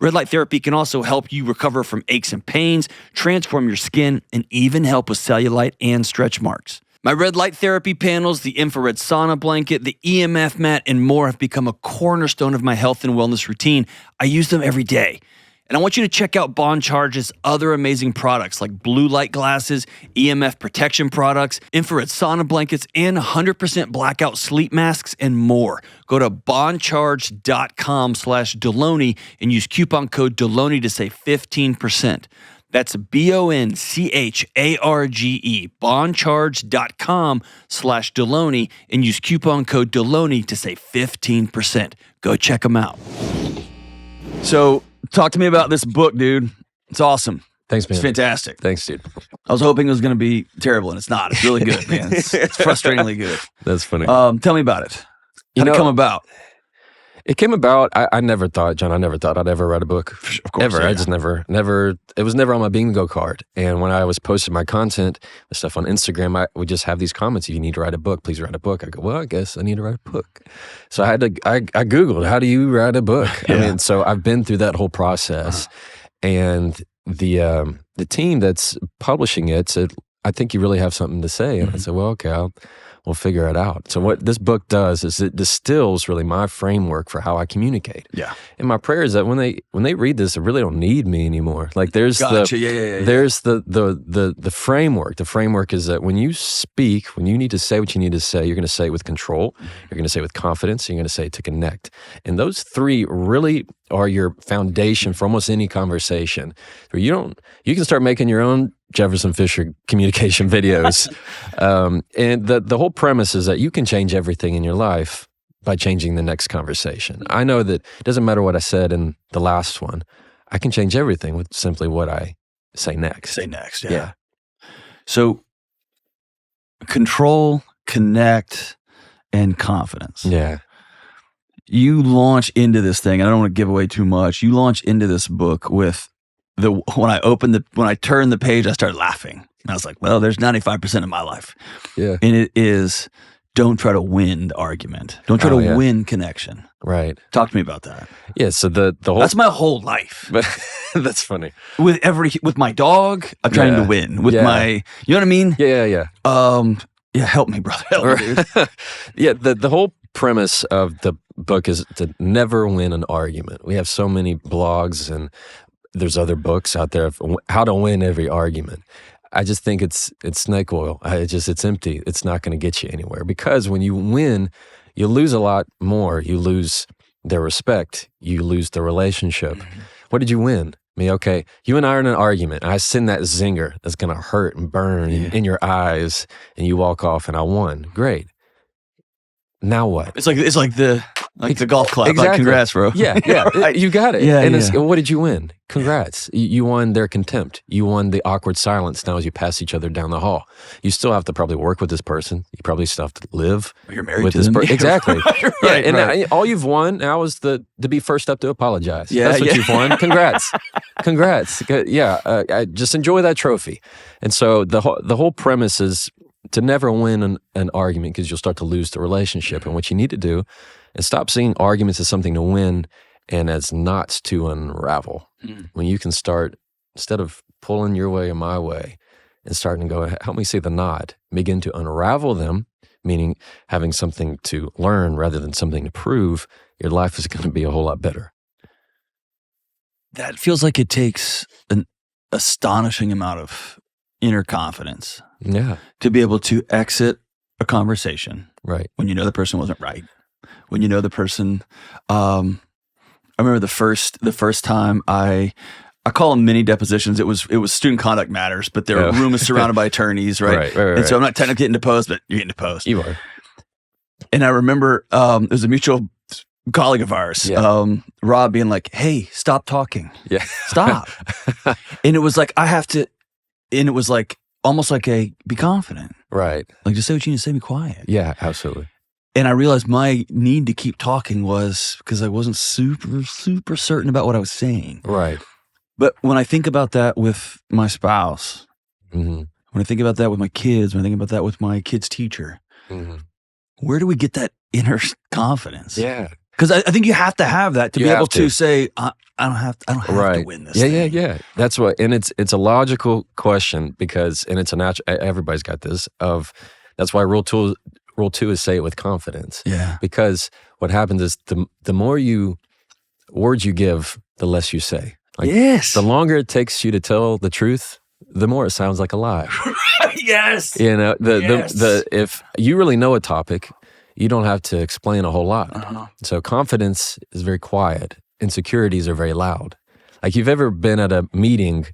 Red light therapy can also help you recover from aches and pains, transform your skin, and even help with cellulite and stretch marks. My red light therapy panels, the infrared sauna blanket, the EMF mat, and more have become a cornerstone of my health and wellness routine. I use them every day. And I want you to check out Bond Charge's other amazing products like blue light glasses, EMF protection products, infrared sauna blankets, and 100% blackout sleep masks and more. Go to bondcharge.com/Delony and use coupon code Delony to save 15%. That's BONCHARGE, bondcharge.com/Delony, and use coupon code Delony to save 15%. Go check them out. So, talk to me about this book, dude. It's awesome. Thanks, man. It's fantastic. Thanks, dude. I was hoping it was going to be terrible, and it's not. It's really good, man. It's frustratingly good. That's funny. Tell me about it. How'd it come about? It came about, I never thought, John, I'd ever write a book. Of course, ever. yeah. I just never, it was never on my bingo card. And when I was posting my content, the stuff on Instagram, I would just have these comments, if you need to write a book, please write a book. I go, well, I guess I need to write a book. So I Googled, how do you write a book? Yeah. I mean, so I've been through that whole process. And the team that's publishing it said, I think you really have something to say. And I said, well, okay, we'll figure it out. So what this book does is it distills really my framework for how I communicate. Yeah. And my prayer is that when they read this, they really don't need me anymore. Like there's Gotcha. there's the framework. The framework is that when you speak, when you need to say what you need to say, you're going to say it with control. You're going to say it with confidence. You're going to say it to connect. And those three really are your foundation for almost any conversation. You can start making your own Jefferson Fisher communication videos. And the whole premise is that you can change everything in your life by changing the next conversation. I know that it doesn't matter what I said in the last one. I can change everything with simply what I say next. Yeah. So, control, connect, and confidence. Yeah. You launch into this thing, and I don't want to give away too much. You launch into this book with when I turned the page, I started laughing. And I was like, well, there's 95% of my life. Yeah. And it is, don't try to win the argument. Don't try to win connection. Right. Talk to me about that. Yeah. So the whole That's my whole life. that's funny. With my dog, I'm trying to win. With my, you know what I mean? Yeah. Help me, brother. Help me, dude. Yeah. The whole premise of the book is to never win an argument. We have so many blogs and there's other books out there of how to win every argument. I just think it's snake oil. It's empty. It's not going to get you anywhere, because when you win, you lose a lot more. You lose their respect. You lose the relationship. Mm-hmm. What did you win? Okay, you and I are in an argument. I send that zinger that's going to hurt and burn in your eyes, and you walk off, and I won. Great. Now what? It's like the golf club. Exactly. Like, congrats, bro. Yeah. Right. You got it. Yeah, and what did you win? Congrats. You won their contempt. You won the awkward silence now as you pass each other down the hall. You still have to probably work with this person. You probably still have to live You're married with to this them. person. Exactly. Right. And all you've won now is to be first up to apologize. Yeah, That's what you've won. Congrats. Yeah. Just enjoy that trophy. And so the whole premise is to never win an argument, because you'll start to lose the relationship. And what you need to do is stop seeing arguments as something to win and as knots to unravel. When you can start, instead of pulling your way or my way, and starting to go, help me see the knot, begin to unravel them, meaning having something to learn rather than something to prove, your life is going to be a whole lot better. That feels like it takes an astonishing amount of inner confidence. Yeah. To be able to exit a conversation. Right. When you know the person wasn't right. When you know the person, I remember the first time I call them mini depositions. It was student conduct matters, but their room is surrounded by attorneys, right? Right. And so I'm not technically getting deposed, but you're getting deposed. You are. And I remember it was a mutual colleague of ours, Rob, being like, "Hey, stop talking. Yeah. Stop." And it was like, and it was like almost like be confident. Right. Like, just say what you need to say, be quiet. Yeah, absolutely. And I realized my need to keep talking was because I wasn't super, super certain about what I was saying. Right. But when I think about that with my spouse, Mm-hmm. when I think about that with my kids, when I think about that with my kid's teacher, where do we get that inner confidence? Yeah. Because I think you have to have that to be able to say, I don't have to win this thing. Yeah. That's what, and it's a logical question, because, and it's a natural, everybody's got this that's why rule two is say it with confidence. Yeah. Because what happens is the more words you give, the less you say. Like, yes. The longer it takes you to tell the truth, the more it sounds like a lie. Yes. You know, if you really know a topic, you don't have to explain a whole lot. Uh-huh. So confidence is very quiet. Insecurities are very loud. Like, you've ever been at a meeting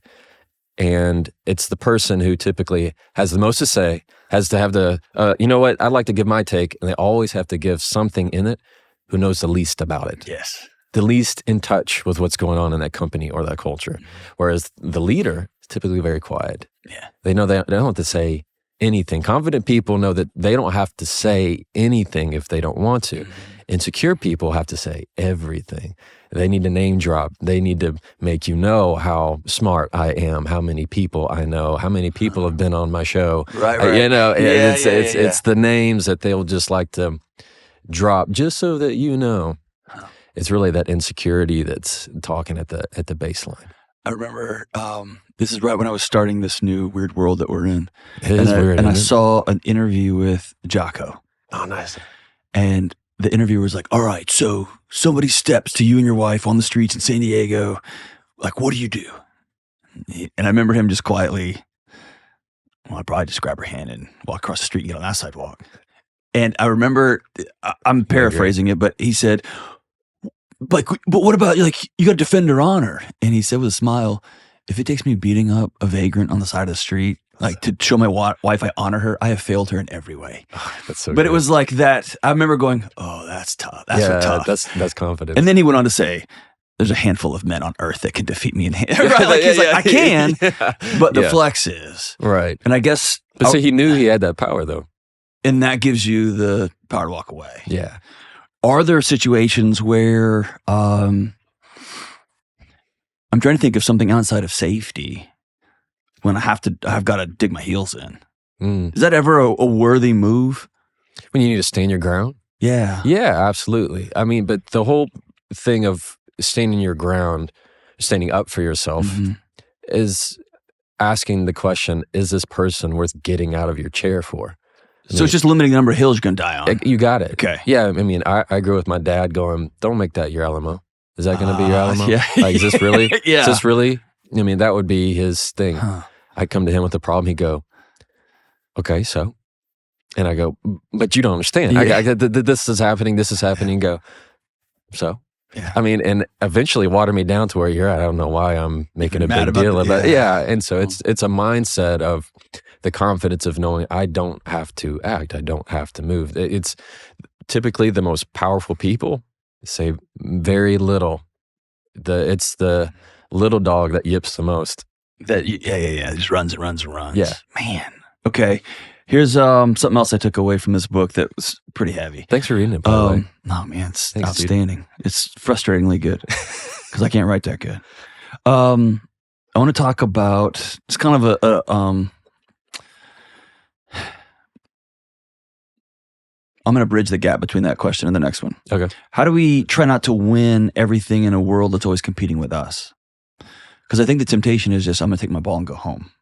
And it's the person who typically has the most to say, has to have the, you know what, I'd like to give my take, and they always have to give something in it, who knows the least about it. Yes. The least in touch with what's going on in that company or that culture. Whereas the leader is typically very quiet. Yeah. They know they don't have to say anything. Confident people know that they don't have to say anything if they don't want to. Insecure people have to say everything. They need to name drop. They need to make you know how smart I am, how many people I know, how many people have been on my show. Right. It's the names that they'll just like to drop just so that you know. It's really that insecurity that's talking at the baseline. I remember this is right when I was starting this new weird world that we're in. It is weird. And I saw an interview with Jocko. Oh, nice. And the interviewer was like, all right, so somebody steps to you and your wife on the streets in San Diego. Like, what do you do? And I remember him just quietly, well, I'd probably just grab her hand and walk across the street and get on that sidewalk. And I remember, I'm paraphrasing it, but he said, but what about, like, you got to defend her honor. And he said with a smile, if it takes me beating up a vagrant on the side of the street, like to show my wife I honor her, I have failed her in every way. Oh, that's so but good. It was like that. I remember going, oh, that's tough. That's tough. That's confidence. And then he went on to say, there's a handful of men on earth that can defeat me in hand. Right? Like, he's like, I can, but the flex is. Right. And I guess. But so he knew he had that power, though. And that gives you the power to walk away. Yeah. Are there situations where I'm trying to think of something outside of safety when I've got to dig my heels in? Is that ever a worthy move? When you need to stand your ground? Yeah. Yeah, absolutely. I mean, but the whole thing of standing your ground, standing up for yourself, is asking the question, is this person worth getting out of your chair for? So it's just limiting the number of hills you're going to die on. You got it. Okay. Yeah, I mean, I grew with my dad going, don't make that your Alamo. Is that going to be your Alamo? Yeah. Like, is this really? Yeah. Is this really? I mean, that would be his thing. Huh. I'd come to him with a problem. He'd go, okay, so? And I go, but you don't understand. Yeah. This is happening. This is happening. Go, so? Yeah. I mean, and eventually water me down to where you're at. I don't know why I'm making a big deal about it. Yeah. And so it's a mindset of the confidence of knowing I don't have to act. I don't have to move. It's typically the most powerful people say very little. It's the little dog that yips the most. It just runs and runs and runs. Yeah. Man. Okay. Here's something else I took away from this book that was pretty heavy. Thanks for reading it, by the way. No, man, it's Thanks, outstanding. Dude. It's frustratingly good because I can't write that good. I want to talk about, it's kind of I'm going to bridge the gap between that question and the next one. Okay. How do we try not to win everything in a world that's always competing with us? Because I think the temptation is just, I'm going to take my ball and go home.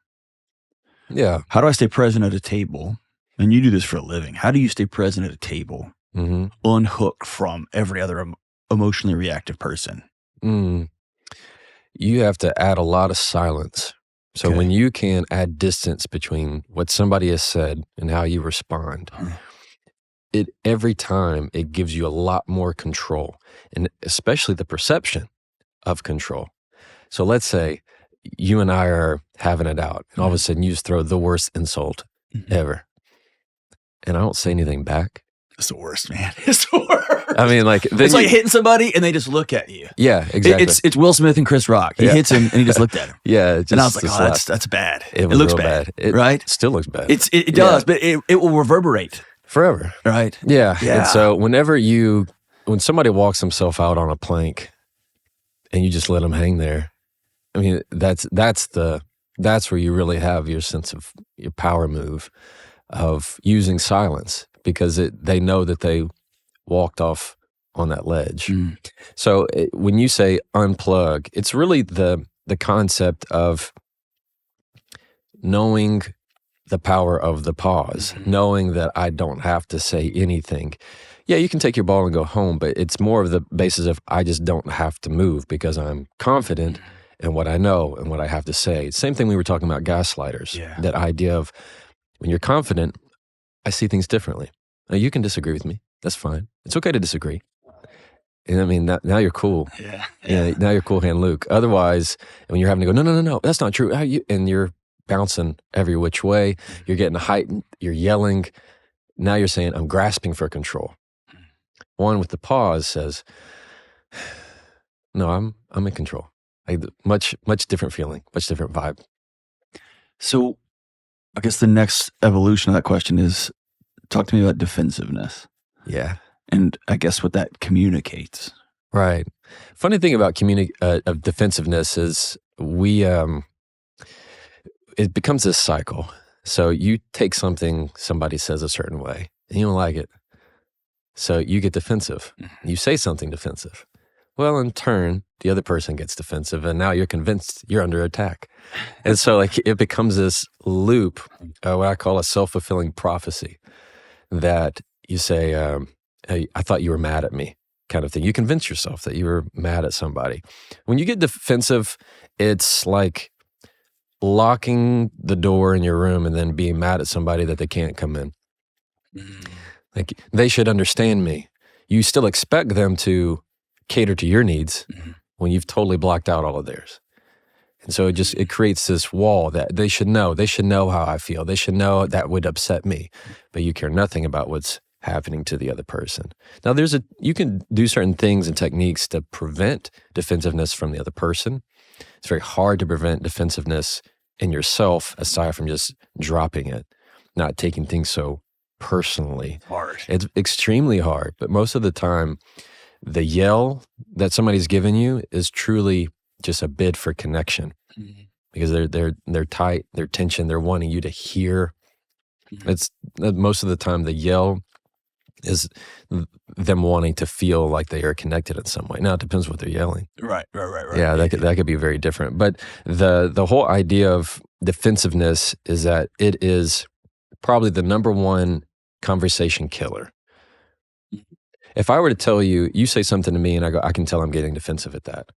Yeah. How do I stay present at a table? And you do this for a living. How do you stay present at a table, unhooked from every other emotionally reactive person? You have to add a lot of silence. So when you can add distance between what somebody has said and how you respond, every time it gives you a lot more control, and especially the perception of control. So let's say you and I are having it out, and all of a sudden you just throw the worst insult ever. And I don't say anything back. It's the worst, man. It's the worst. I mean, like, it's like hitting somebody and they just look at you. Yeah, exactly. It's Will Smith and Chris Rock. He hits him and he just looked at him. Yeah. And I was like, oh, that's bad. It looks bad. It still looks bad. It does, but it will reverberate. Forever. Right. Yeah. And so when somebody walks himself out on a plank and you just let them hang there, I mean, that's where you really have your sense of your power move of using silence, because they know that they walked off on that ledge. So when you say unplug, it's really the concept of knowing the power of the pause, knowing that I don't have to say anything. Yeah, you can take your ball and go home, but it's more of the basis of I just don't have to move because I'm confident in what I know and what I have to say. Same thing we were talking about gaslighters. Yeah. That idea of when you're confident, I see things differently. Now, you can disagree with me. That's fine. It's okay to disagree. And I mean, now you're cool. Yeah. Now you're cool hand Luke. Otherwise, when you're having to go, no, that's not true. And you're bouncing every which way. You're getting heightened. You're yelling. Now you're saying, I'm grasping for control. One with the pause says, no, I'm in control. Much different feeling, much different vibe. So I guess the next evolution of that question is, talk to me about defensiveness. Yeah. And I guess what that communicates. Right. Funny thing about of defensiveness is it becomes this cycle. So you take something somebody says a certain way and you don't like it. So you get defensive. You say something defensive. Well, in turn, the other person gets defensive and now you're convinced you're under attack. And so like it becomes this loop, what I call a self-fulfilling prophecy, that you say, hey, I thought you were mad at me, kind of thing. You convince yourself that you were mad at somebody. When you get defensive, it's like locking the door in your room and then being mad at somebody that they can't come in. Like, they should understand me. You still expect them to cater to your needs when you've totally blocked out all of theirs. And so it creates this wall that they should know. They should know how I feel. They should know that would upset me. But you care nothing about what's happening to the other person. Now, you can do certain things and techniques to prevent defensiveness from the other person. It's very hard to prevent defensiveness in yourself, aside from just dropping it, not taking things so personally. Hard. It's extremely hard. But most of the time, the yell that somebody's given you is truly just a bid for connection, because they're tight, they're tension, they're wanting you to hear. It's most of the time the yell is them wanting to feel like they are connected in some way. Now it depends what they're yelling. Right. Yeah, that could be very different. But the whole idea of defensiveness is that it is probably the number one conversation killer. If I were to tell you, you say something to me and I can tell I'm getting defensive at that.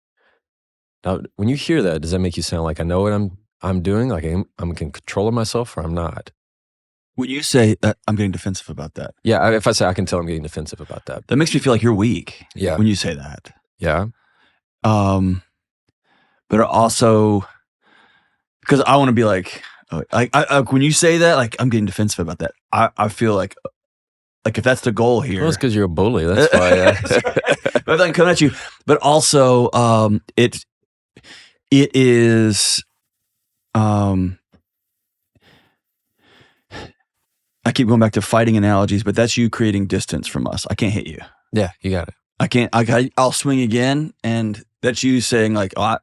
Now, when you hear that, does that make you sound like I know what I'm doing? Like I'm in control of myself, or I'm not? When you say that, I'm getting defensive about that. Yeah, if I say I can tell I'm getting defensive about that. That makes me feel like you're weak. Yeah. When you say that. Yeah. But also, because I want to be like, I when you say that, like, I'm getting defensive about that. I feel like if that's the goal here. Well, it's because you're a bully. That's why. But I'm coming at you. But also, it is. I keep going back to fighting analogies, but that's you creating distance from us. I can't hit you. Yeah, you got it. I can't. I'll swing again, and that's you saying like, oh,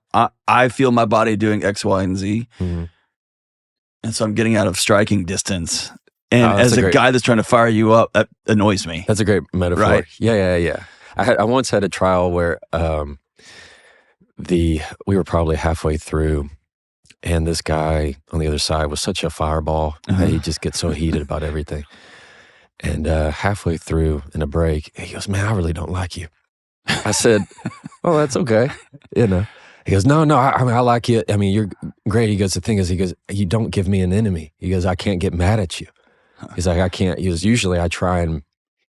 I feel my body doing X, Y, and Z, and so I'm getting out of striking distance. And as a guy that's trying to fire you up, that annoys me. That's a great metaphor. Right? Yeah. I once had a trial where we were probably halfway through, and this guy on the other side was such a fireball that he just gets so heated about everything. And halfway through in a break, he goes, "Man, I really don't like you." I said, "Oh, that's okay." He goes, No, I like you. I mean, you're great. He goes, "The thing is," he goes, "you don't give me an enemy." He goes, "I can't get mad at you." He's like, "I can't." He goes, "Usually I try and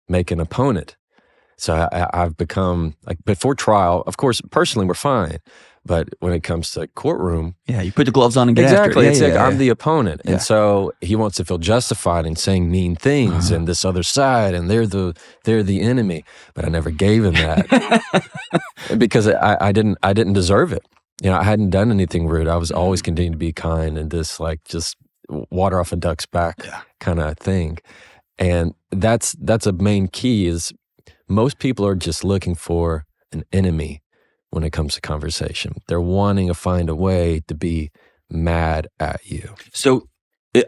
make an opponent." So I've become like, before trial, of course, personally, we're fine. But when it comes to courtroom, yeah, you put the gloves on and get after it. It's like I'm the opponent, and so he wants to feel justified in saying mean things, and this other side, and they're the enemy. But I never gave him that because I didn't deserve it. I hadn't done anything rude. I was always continuing to be kind and this like just water off a duck's back kind of thing. And that's a main key. Is most people are just looking for an enemy. When it comes to conversation, they're wanting to find a way to be mad at you. So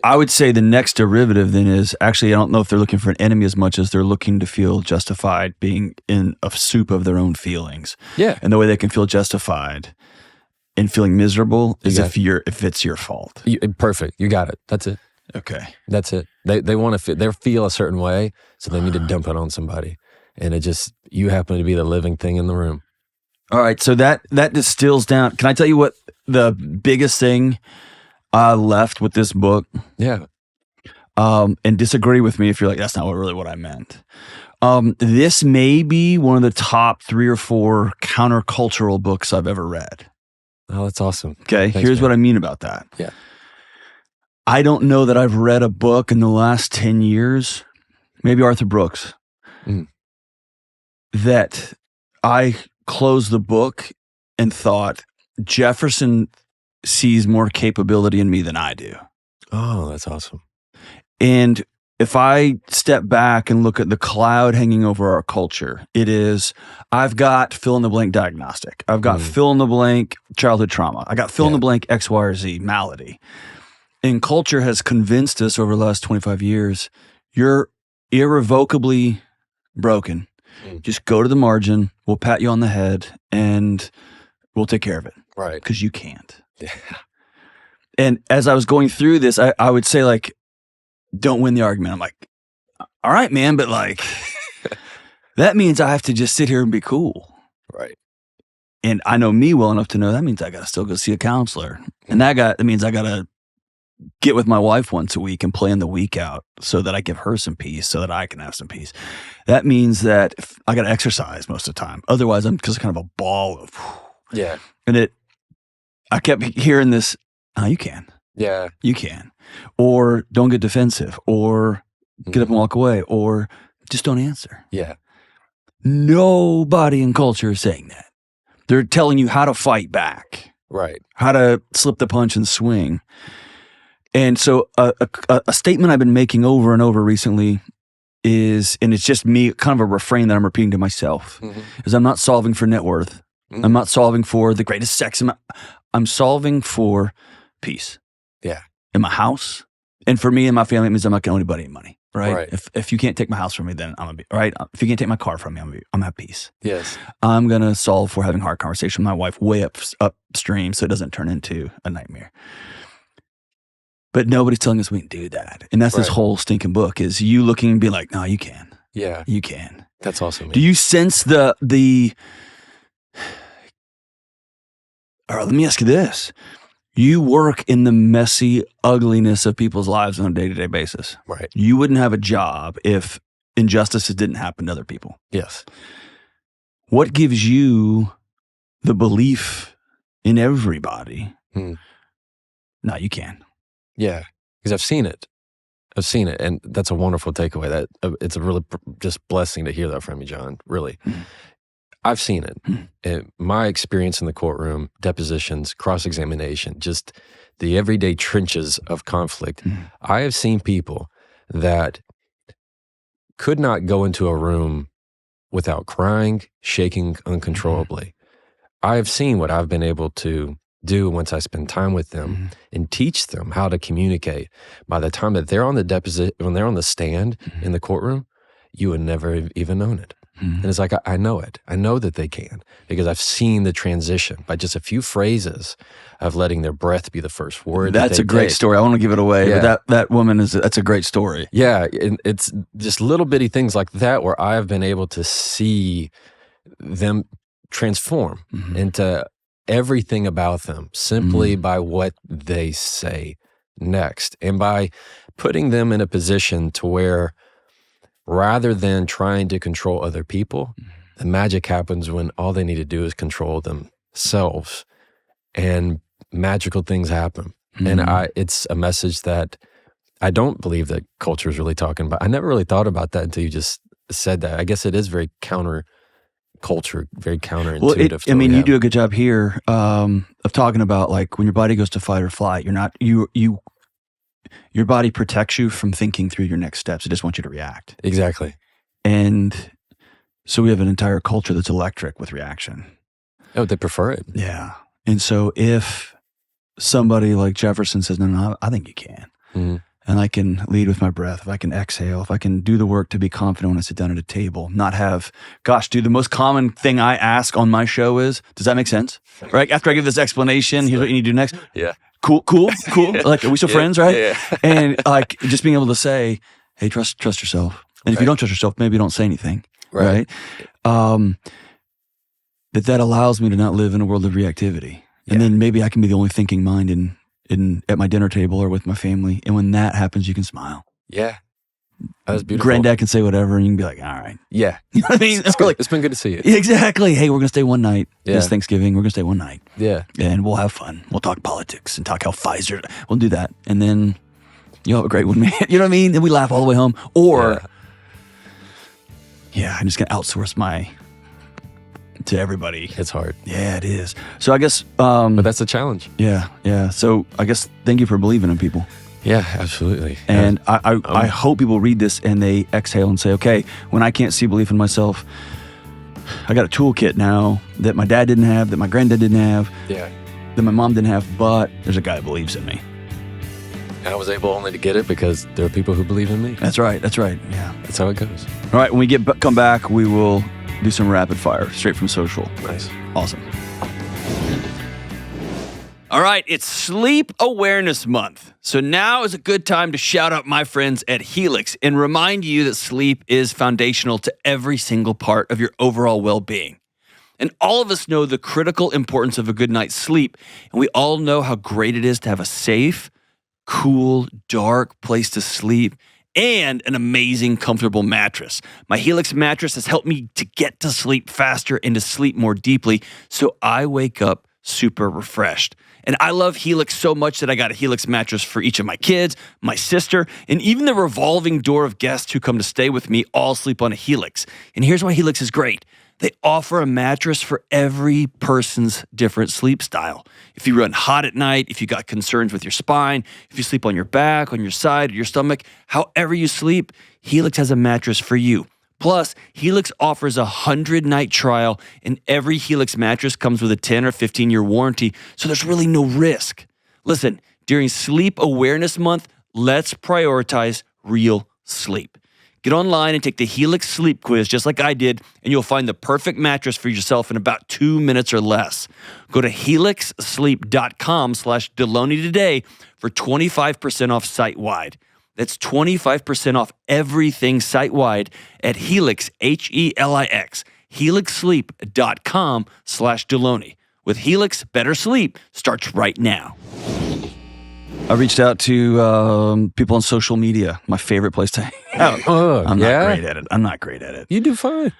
I would say the next derivative then is actually, I don't know if they're looking for an enemy as much as they're looking to feel justified being in a soup of their own feelings. Yeah. And the way they can feel justified in feeling miserable is if it's your fault. Perfect. You got it. That's it. Okay. That's it. They want to they feel a certain way, so they need to dump it on somebody. And you happen to be the living thing in the room. All right, so that distills down. Can I tell you what the biggest thing I left with this book? Yeah. And disagree with me if you're like, that's not really what I meant. This may be one of the top 3 or 4 countercultural books I've ever read. Oh, that's awesome. Okay, Thanks, here's man. what I mean about that. Yeah. I don't know that I've read a book in the last 10 years, maybe Arthur Brooks, that I closed the book and thought, Jefferson sees more capability in me than I do. Oh, that's awesome. And if I step back and look at the cloud hanging over our culture, it is, I've got fill-in-the-blank diagnostic. I've got fill-in-the-blank childhood trauma. I got fill-in-the-blank X, Y, or Z malady. And culture has convinced us over the last 25 years, you're irrevocably broken. Just go to the margin, we'll pat you on the head, and we'll take care of it. Right. Because you can't. Yeah. And as I was going through this, I would say, like, don't win the argument. I'm like, all right, man, but like, that means I have to just sit here and be cool. Right. And I know me well enough to know that means I got to still go see a counselor. And that means I got to get with my wife once a week and plan the week out so that I give her some peace, so that I can have some peace. That means that I got to exercise most of the time. Otherwise, I'm just kind of a ball of, Yeah. And I kept hearing this, oh, you can. Yeah. You can. Or don't get defensive, or get up and walk away, or just don't answer. Yeah. Nobody in culture is saying that. They're telling you how to fight back, Right. how to slip the punch and swing. And so a statement I've been making over and over recently is, and it's just me, kind of a refrain that I'm repeating to myself, is I'm not solving for net worth. I'm not solving for the greatest sex. I'm solving for peace. Yeah. In my house. And for me and my family, it means I'm not going to owe anybody any money. Right? Right. If you can't take my house from me, then I'm going to be, right? If you can't take my car from me, I'm going to have peace. Yes. I'm going to solve for having a hard conversation with my wife way upstream so it doesn't turn into a nightmare. But nobody's telling us we can do that. And that's this whole stinking book, is you looking and being like, no, you can. Yeah. You can. That's awesome. Man. Do you sense the all right, let me ask you this. You work in the messy ugliness of people's lives on a day-to-day basis. Right. You wouldn't have a job if injustices didn't happen to other people. Yes. What gives you the belief in everybody? No, you can. Yeah. Because I've seen it. And that's a wonderful takeaway. That it's a really just blessing to hear that from you, John. Really. I've seen it. My experience in the courtroom, depositions, cross-examination, just the everyday trenches of conflict. I have seen people that could not go into a room without crying, shaking uncontrollably. I have seen what I've been able to do once I spend time with them and teach them how to communicate. By the time that they're on the deposition, when they're on the stand in the courtroom, you would never have even known it. And it's like, I know it. I know that they can, because I've seen the transition by just a few phrases of letting their breath be the first word. That's a great story. I want to give it away, but that woman that's a great story. Yeah. And it's just little bitty things like that where I've been able to see them transform into everything about them simply by what they say next. And by putting them in a position to where, rather than trying to control other people, the magic happens when all they need to do is control themselves, and magical things happen. And it's a message that I don't believe that culture is really talking about. I never really thought about that until you just said that. I guess it is very counter-culture, very counterintuitive. Well, you do a good job here of talking about, like, when your body goes to fight or flight, your body protects you from thinking through your next steps. It just wants you to react. Exactly. And so we have an entire culture that's electric with reaction. Oh, they prefer it. Yeah. And so if somebody like Jefferson says, no, I think you can. And I can lead with my breath, if I can exhale, if I can do the work to be confident when I sit down at a table, not have, gosh, dude, the most common thing I ask on my show is, does that make sense? Right? After I give this explanation, here's what you need to do next. Yeah. Cool. Like, are we still friends, right? Yeah. And like, just being able to say, hey, trust yourself. And if you don't trust yourself, maybe don't say anything. Right? That allows me to not live in a world of reactivity. And then maybe I can be the only thinking mind at my dinner table or with my family. And when that happens, you can smile. Yeah. That's beautiful. Granddad can say whatever, and you can be like, all right. Yeah. You know what I mean? It's good. It's been good to see you. Exactly. Hey, we're going to stay one night. Yeah. This Thanksgiving, we're going to stay one night. Yeah. And we'll have fun. We'll talk politics and talk how Pfizer. We'll do that. And then you'll have a great one, man. You know what I mean? And we laugh all the way home. Or, I'm just going to outsource to everybody. It's hard. Yeah, it is. So I guess. But that's the challenge. Yeah. So I guess thank you for believing in people. Yeah, absolutely. And I hope people read this and they exhale and say, okay, when I can't see belief in myself, I got a toolkit now that my dad didn't have, that my granddad didn't have, that my mom didn't have, but there's a guy who believes in me. And I was able only to get it because there are people who believe in me. That's right. Yeah. That's how it goes. All right. When we come back, we will do some rapid fire straight from social. Nice. Awesome. All right, it's Sleep Awareness Month. So now is a good time to shout out my friends at Helix and remind you that sleep is foundational to every single part of your overall well-being. And all of us know the critical importance of a good night's sleep, and we all know how great it is to have a safe, cool, dark place to sleep and an amazing, comfortable mattress. My Helix mattress has helped me to get to sleep faster and to sleep more deeply, so I wake up super refreshed. And I love Helix so much that I got a Helix mattress for each of my kids, my sister, and even the revolving door of guests who come to stay with me all sleep on a Helix. And here's why Helix is great. They offer a mattress for every person's different sleep style. If you run hot at night, if you got concerns with your spine, if you sleep on your back, on your side, or your stomach, however you sleep, Helix has a mattress for you. Plus, Helix offers a 100-night trial, and every Helix mattress comes with a 10 or 15-year warranty, so there's really no risk. Listen, during Sleep Awareness Month, let's prioritize real sleep. Get online and take the Helix Sleep Quiz just like I did, and you'll find the perfect mattress for yourself in about 2 minutes or less. Go to helixsleep.com/Delony today for 25% off site-wide. That's 25% off everything site-wide at Helix, Helix, helixsleep.com/Delony. With Helix, better sleep starts right now. I reached out to people on social media, my favorite place to hang out. I'm not great at it. You do fine.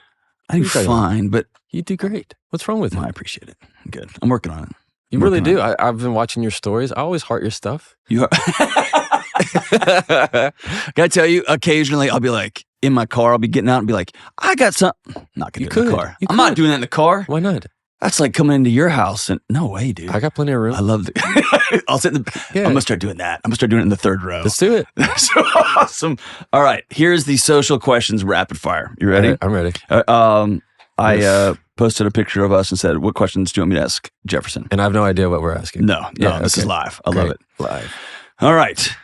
I do fine, but you do great. What's wrong with you? I appreciate it. I'm good. I'm working on it. You really do. I've been watching your stories. I always heart your stuff. You are. Gotta tell you, occasionally I'll be like in my car, I'll be getting out and be like, I got something. Not gonna do it in the car. I'm not doing that in the car. Why not? That's like coming into your house and no way, dude. I got plenty of room. I love it. I'll sit in the. I'm gonna start doing that. I'm gonna start doing it in the third row. Let's do it. That's so awesome. All right, here's the social questions rapid fire. You ready? Right, I'm ready. I posted a picture of us and said, "What questions do you want me to ask Jefferson?" And I have no idea what we're asking. No, this is live. I love it. Live. All right.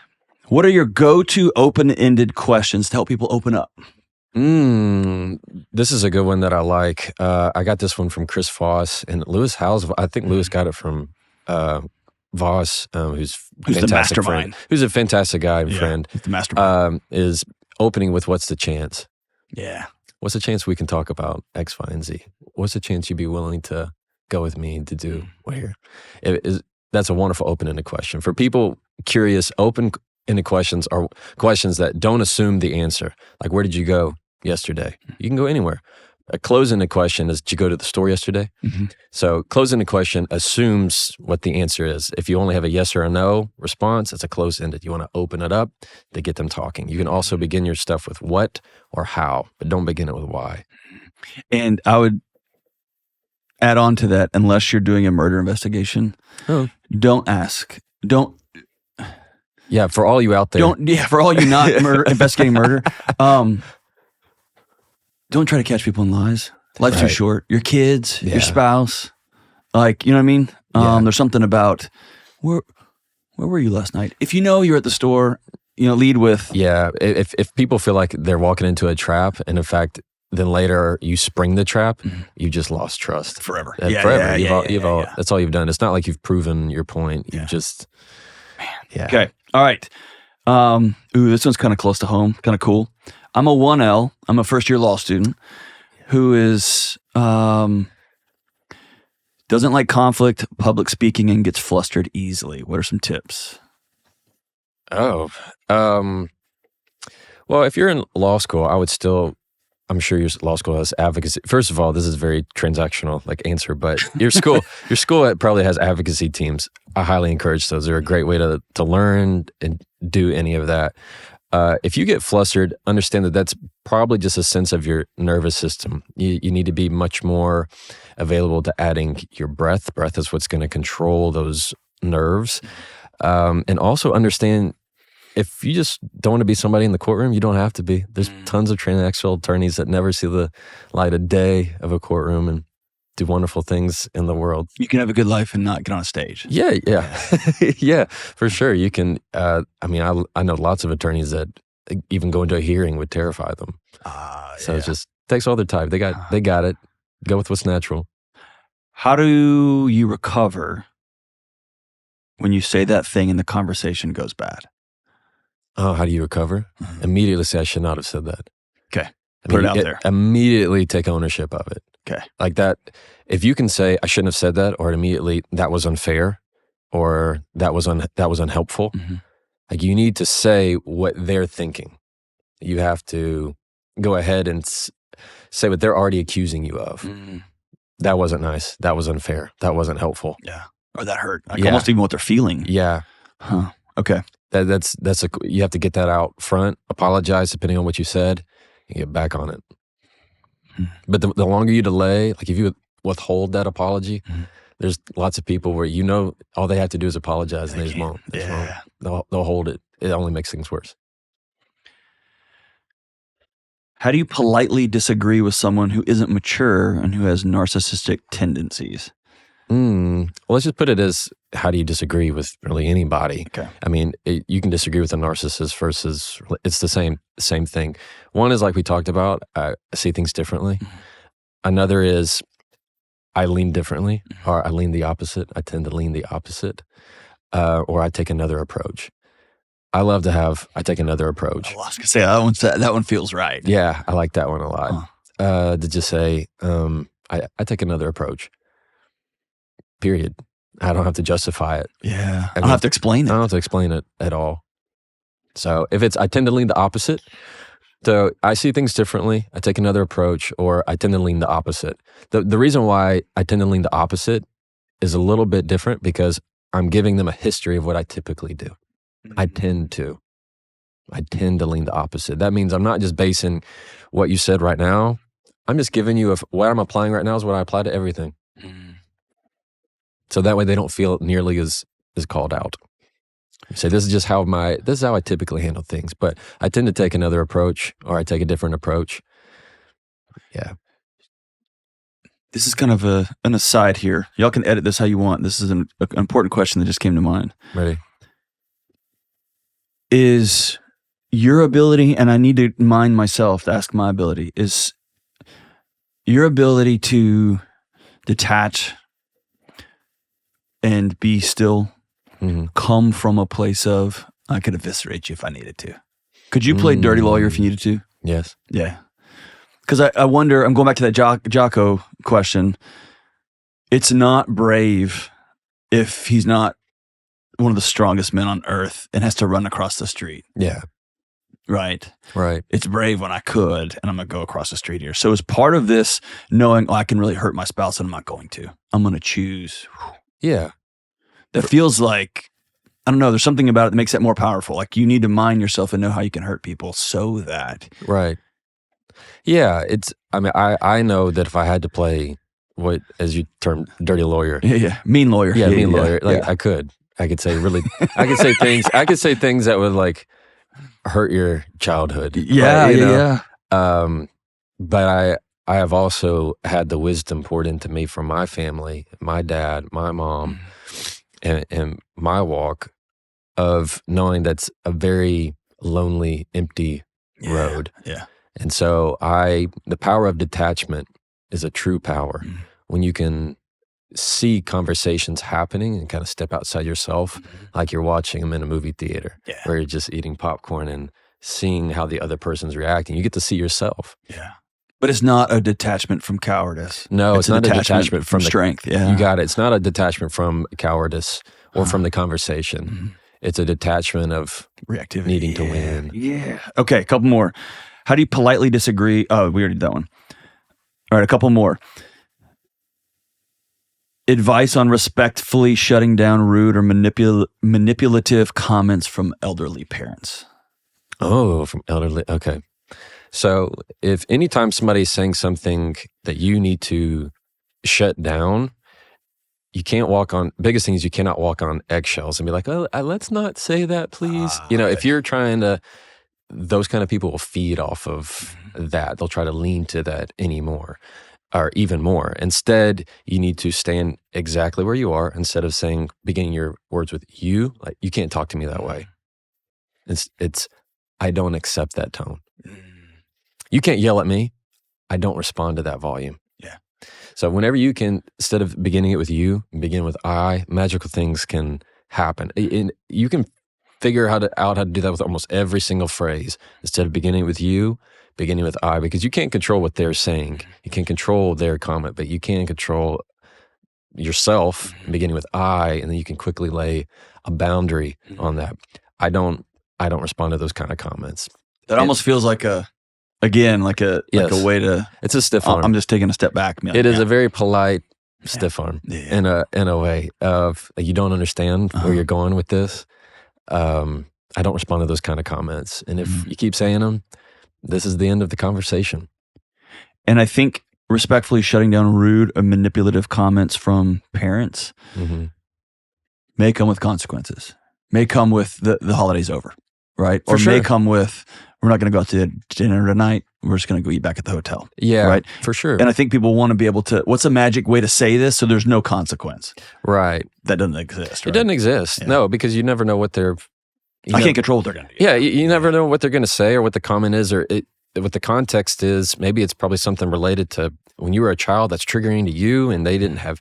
What are your go-to open-ended questions to help people open up? This is a good one that I like. I got this one from Chris Voss and Lewis Howes. I think Lewis got it from Voss, who's the mastermind. Who's a fantastic guy and friend. He's the mastermind. Is opening with, what's the chance? Yeah. What's the chance we can talk about X, Y, and Z? What's the chance you'd be willing to go with me to do where? That's a wonderful open-ended question. For people curious, open-ended questions are questions that don't assume the answer. Like, where did you go yesterday? You can go anywhere. A close-ended question is, did you go to the store yesterday? Mm-hmm. So close-ended question assumes what the answer is. If you only have a yes or a no response, it's a close-ended. You want to open it up to get them talking. You can also begin your stuff with what or how, but don't begin it with why. And I would add on to that, unless you're doing a murder investigation, don't ask. Don't. Yeah, for all you out there. For all you not investigating murder, don't try to catch people in lies. Life's too short. Your kids, your spouse, like, you know what I mean? There's something about, where were you last night? If you know you're at the store, lead with. Yeah, if people feel like they're walking into a trap, and in fact, then later you spring the trap, you just lost trust. Forever. Forever. That's all you've done. It's not like you've proven your point. You've just, Okay. All right. This one's kind of close to home, kind of cool. I'm a 1L. I'm a first-year law student who is doesn't like conflict, public speaking, and gets flustered easily. What are some tips? Well, if you're in law school, I would still, I'm sure your law school has advocacy. First of all, this is very transactional, like answer, but your school probably has advocacy teams. I highly encourage those. They're a great way to learn and do any of that. If you get flustered, understand that that's probably just a sense of your nervous system. You need to be much more available to adding your breath. Breath is what's going to control those nerves. And also understand, if you just don't want to be somebody in the courtroom, you don't have to be. There's tons of transactional attorneys that never see the light of day of a courtroom and do wonderful things in the world. You can have a good life and not get on a stage. Yeah. Yeah, for sure. You can, I know lots of attorneys that even going to a hearing would terrify them. So it just takes all their time. They got it. Go with what's natural. How do you recover when you say that thing and the conversation goes bad? Oh, how do you recover? Immediately say, I should not have said that. Okay. Put it out there. Immediately take ownership of it. Okay. Like that, if you can say, I shouldn't have said that, or immediately, that was unfair, or that was unhelpful. Like, you need to say what they're thinking. You have to go ahead and say what they're already accusing you of. That wasn't nice. That was unfair. That wasn't helpful. Yeah. Or that hurt. Like almost even what they're feeling. Yeah. Huh. Okay. You have to get that out front, apologize depending on what you said, and get back on it. But the longer you delay, like if you withhold that apology, there's lots of people where all they have to do is apologize and they just won't. They'll hold it. It only makes things worse. How do you politely disagree with someone who isn't mature and who has narcissistic tendencies? Well, let's just put it as, how do you disagree with really anybody? Okay. I mean, you can disagree with a narcissist versus, it's the same thing. One is, like we talked about, I see things differently. Another is, I lean differently, or I lean the opposite. I tend to lean the opposite, or I take another approach. I take another approach. I was going to say, that one feels right. Yeah, I like that one a lot. To just say, I take another approach. Period. I don't have to justify it. Yeah. I don't have to explain it. I don't have to explain it at all. So I tend to lean the opposite. So I see things differently. I take another approach, or I tend to lean the opposite. The reason why I tend to lean the opposite is a little bit different, because I'm giving them a history of what I typically do. I tend to lean the opposite. That means I'm not just basing what you said right now. I'm just giving you what I'm applying right now is what I apply to everything. So that way they don't feel nearly as called out. You say, this is how I typically handle things, but I tend to take another approach, or I take a different approach. Yeah. This is kind of an aside here. Y'all can edit this how you want. This is an important question that just came to mind. Ready? Is your ability, and I need to mind myself to ask my ability, is your ability to detach and be still, come from a place of, I could eviscerate you if I needed to. Could you play dirty lawyer if you needed to? Yes. Yeah. Because I wonder, I'm going back to that Jocko question. It's not brave if he's not one of the strongest men on earth and has to run across the street. Yeah. Right. It's brave when I could, and I'm going to go across the street here. So as part of this, knowing, I can really hurt my spouse and I'm not going to. I'm going to choose. Yeah. That feels like, I don't know, there's something about it that makes that more powerful. Like, you need to mind yourself and know how you can hurt people so that. Right. Yeah. I know that if I had to play what, as you term, dirty lawyer. Yeah. Mean lawyer. Yeah, mean lawyer. I could say things that would like hurt your childhood. Yeah. But I have also had the wisdom poured into me from my family, my dad, my mom, and my walk of knowing that's a very lonely, empty road. Yeah. And so the power of detachment is a true power. When you can see conversations happening and kind of step outside yourself, like you're watching them in a movie theater, where you're just eating popcorn and seeing how the other person's reacting. You get to see yourself. Yeah. But it's not a detachment from cowardice. No, it's not a detachment from strength. Yeah. You got it. It's not a detachment from cowardice or from the conversation. It's a detachment of reactivity, needing to win. Yeah. Okay, a couple more. How do you politely disagree? Oh, we already did that one. All right, a couple more. Advice on respectfully shutting down rude or manipulative comments from elderly parents. Oh, from elderly. Okay. So if anytime somebody's saying something that you need to shut down, you can't walk on, biggest thing is you cannot walk on eggshells and be like, oh, let's not say that, please. If you're trying to, those kind of people will feed off of that. They'll try to lean to that anymore or even more. Instead, you need to stand exactly where you are instead of saying, beginning your words with you, like, you can't talk to me that way. It's I don't accept that tone. You can't yell at me. I don't respond to that volume. Yeah. So whenever you can, instead of beginning it with you, begin with I, magical things can happen. You can figure out how to do that with almost every single phrase. Instead of beginning with you, beginning with I, because you can't control what they're saying. You can control their comment, but you can control yourself, beginning with I, and then you can quickly lay a boundary on that. I don't respond to those kind of comments. That almost feels like a way to. It's a stiff arm. I'm just taking a step back. It is a very polite stiff arm in a way of you don't understand where you're going with this. I don't respond to those kind of comments, and if you keep saying them, this is the end of the conversation. And I think respectfully shutting down rude or manipulative comments from parents may come with consequences. May come with the holiday's over, right? Or may come with, we're not going to go out to dinner tonight. We're just going to go eat back at the hotel. Yeah, right? For sure. And I think people want to be able to, what's a magic way to say this so there's no consequence? Right. That doesn't exist, right? It doesn't exist. No, because you never know what they're... I can't control what they're going to do. Yeah, you never know what they're going to say or what the comment is or what the context is. Maybe it's probably something related to when you were a child that's triggering to you and they didn't have,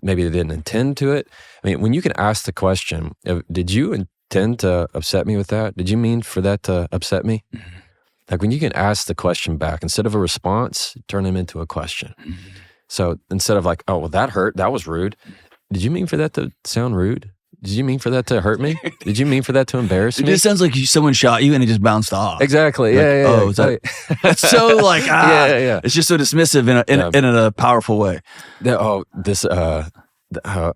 maybe they didn't intend to it. I mean, when you can ask the question, did you intend to upset me with that? Did you mean for that to upset me? Like when you can ask the question back, instead of a response, turn them into a question. So instead of like, oh, well, that hurt, that was rude. Did you mean for that to sound rude? Did you mean for that to hurt me? Did you mean for that to embarrass me? It just sounds like someone shot you and it just bounced off. Exactly. Like, yeah. Oh, is that, that's so like, yeah. It's just so dismissive in a powerful way. I'm going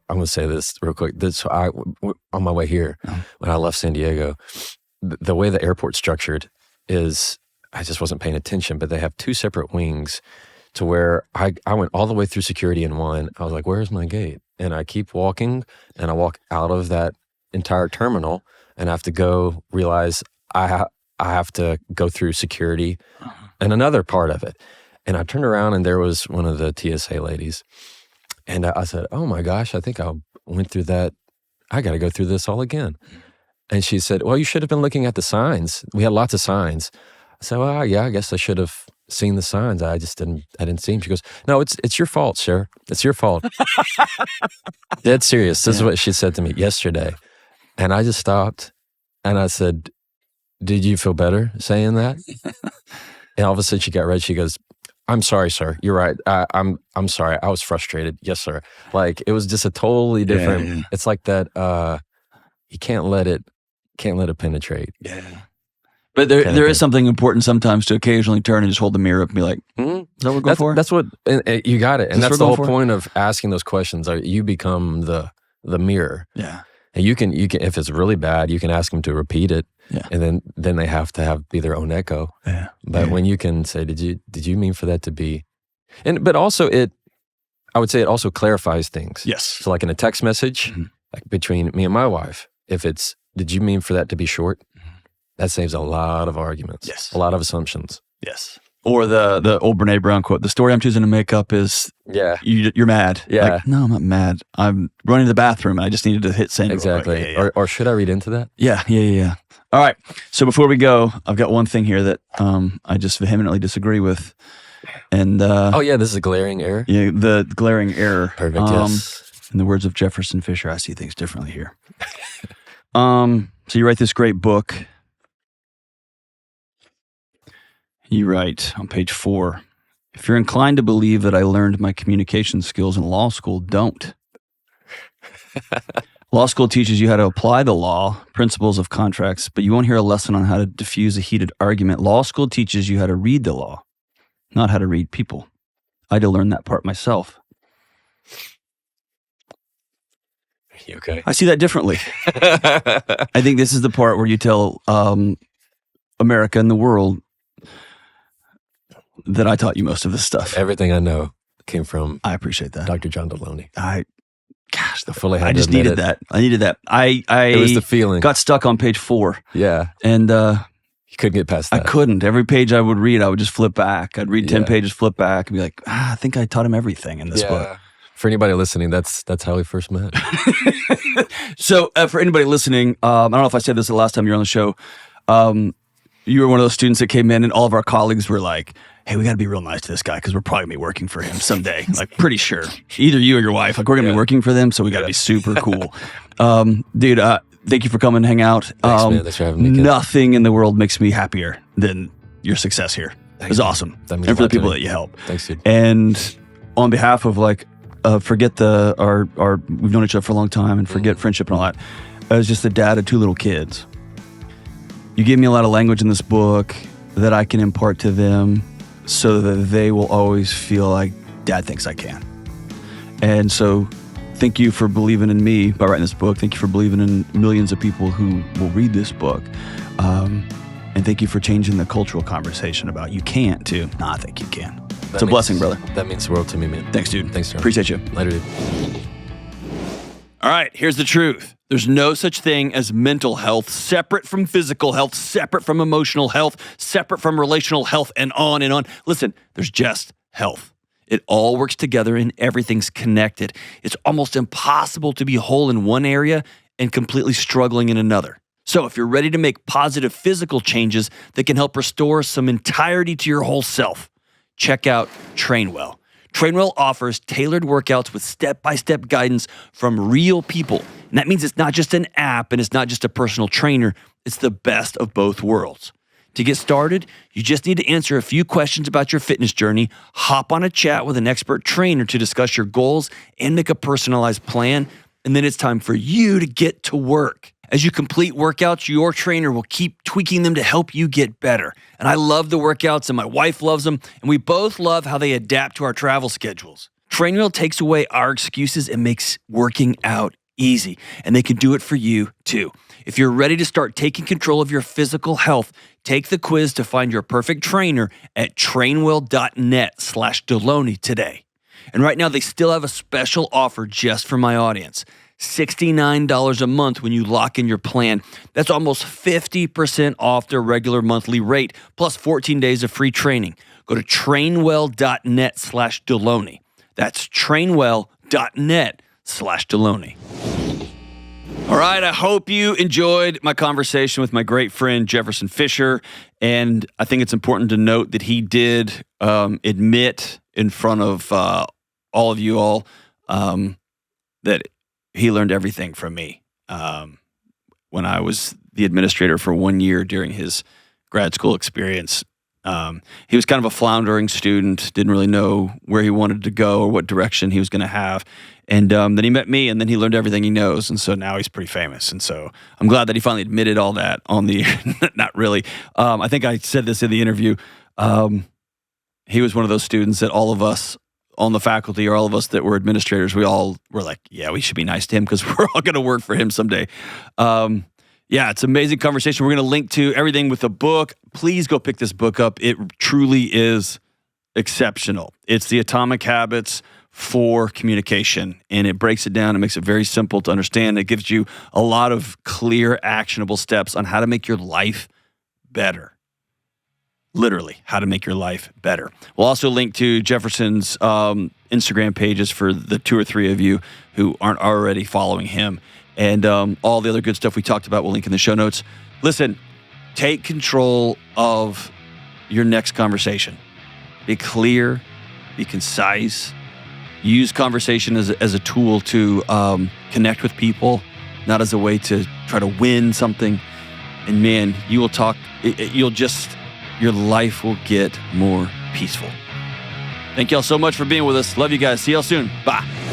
to say this real quick. On my way here, when I left San Diego, the way the airport's structured is, I just wasn't paying attention, but they have two separate wings to where I went all the way through security in one. I was like, where's my gate? And I keep walking, and I walk out of that entire terminal, and I have to go realize I have to go through security and another part of it. And I turned around, and there was one of the TSA ladies. And I said, oh my gosh, I think I went through that. I got to go through this all again. And she said, well, you should have been looking at the signs. We had lots of signs. I said, well, yeah, I guess I should have seen the signs. I didn't see them. She goes, no, it's your fault, sir. It's your fault. Dead serious. This is what she said to me yesterday. And I just stopped and I said, did you feel better saying that? And all of a sudden she got red. She goes, I'm sorry, sir. You're right. I'm sorry. I was frustrated. Yes, sir. Like it was just a totally different. It's like that. You can't let it penetrate. Yeah. But there is something important sometimes to occasionally turn and just hold the mirror up and be like, is that what we're going for? That's what you got it, and that's the whole point of asking those questions. You become the mirror. Yeah. And you can if it's really bad, you can ask them to repeat it. Yeah. And then they have to be their own echo. Yeah. But when you can say, did you mean for that to be, but also I would say it also clarifies things. Yes. So like in a text message like between me and my wife, if it's, did you mean for that to be short? That saves a lot of arguments. Yes. A lot of assumptions. Yes. Or the old Brene Brown quote, the story I'm choosing to make up is, you're mad. Yeah. Like, no, I'm not mad. I'm running to the bathroom and I just needed to hit send. Exactly. Or should I read into that? Yeah. All right. So before we go, I've got one thing here that I just vehemently disagree with. And this is a glaring error. Yeah, the glaring error. Perfect, yes. In the words of Jefferson Fisher, I see things differently here. So you write this great book. You write on page 4, if you're inclined to believe that I learned my communication skills in law school, don't. Law school teaches you how to apply the law, principles of contracts, but you won't hear a lesson on how to diffuse a heated argument. Law school teaches you how to read the law, not how to read people. I had to learn that part myself. You okay? I see that differently. I think this is the part where you tell America and the world that I taught you most of this stuff. Everything I know came from I appreciate that. Dr. John Delony. I just needed that. I needed that. It was the feeling. Got stuck on page 4. Yeah. And you couldn't get past that. I couldn't. Every page I would read, I would just flip back. I'd read 10 pages, flip back, and be like, I think I taught him everything in this book. For anybody listening, that's how we first met. So for anybody listening, I don't know if I said this the last time you were on the show. You were one of those students that came in and all of our colleagues were like, hey, we got to be real nice to this guy because we're probably going to be working for him someday. Like, pretty sure. Either you or your wife. Like, we're going to be working for them, so we got to be super cool. Dude, thank you for coming and hang out. Thanks, man. Thanks for having me. Nothing in the world makes me happier than your success here. It's awesome. And for the people that you help. Thanks, dude. And on behalf of forget our we've known each other for a long time and forget friendship and all that. I was just the dad of 2 little kids. You gave me a lot of language in this book that I can impart to them so that they will always feel like Dad thinks I can. And so thank you for believing in me by writing this book. Thank you for believing in millions of people who will read this book. And thank you for changing the cultural conversation about you can't too. Nah, I think you can. It's a blessing, brother. That means the world to me, man. Thanks, dude. Thanks, John. Appreciate you. Later, dude. All right, here's the truth. There's no such thing as mental health separate from physical health, separate from emotional health, separate from relational health, and on and on. Listen, there's just health. It all works together and everything's connected. It's almost impossible to be whole in one area and completely struggling in another. So if you're ready to make positive physical changes that can help restore some entirety to your whole self, check out TrainWell. TrainWell offers tailored workouts with step-by-step guidance from real people. And that means it's not just an app and it's not just a personal trainer. It's the best of both worlds. To get started, you just need to answer a few questions about your fitness journey, hop on a chat with an expert trainer to discuss your goals and make a personalized plan, and then it's time for you to get to work. As you complete workouts, your trainer will keep tweaking them to help you get better. And I love the workouts, and my wife loves them, and we both love how they adapt to our travel schedules. TrainWheel takes away our excuses and makes working out easy, and they can do it for you too. If you're ready to start taking control of your physical health, take the quiz to find your perfect trainer at trainwell.net/Delony today. And right now, they still have a special offer just for my audience. $69 a month when you lock in your plan. That's almost 50% off their regular monthly rate, plus 14 days of free training. Go to trainwell.net/Delony. That's trainwell.net/Delony. All right, I hope you enjoyed my conversation with my great friend Jefferson Fisher, and I think it's important to note that he did admit in front of all of you all that he learned everything from me when I was the administrator for 1 year during his grad school experience. He was kind of a floundering student, didn't really know where he wanted to go or what direction he was going to have. And then he met me, and then he learned everything he knows. And so now he's pretty famous. And so I'm glad that he finally admitted all that on the not really. I think I said this in the interview. He was one of those students that all of us on the faculty, or all of us that were administrators, we all were like, yeah, we should be nice to him because we're all going to work for him someday. Yeah, it's an amazing conversation. We're going to link to everything with the book. Please go pick this book up. It truly is exceptional. It's the Atomic Habits for Communication, and it breaks it down and makes it very simple to understand. It gives you a lot of clear, actionable steps on how to make your life better. Literally, how to make your life better. We'll also link to Jefferson's Instagram pages for the 2 or 3 of you who aren't already following him. And all the other good stuff we talked about, we'll link in the show notes. Listen, take control of your next conversation. Be clear, be concise. Use conversation as a tool to connect with people, not as a way to try to win something. And man, you will talk, your life will get more peaceful. Thank y'all so much for being with us. Love you guys. See y'all soon. Bye.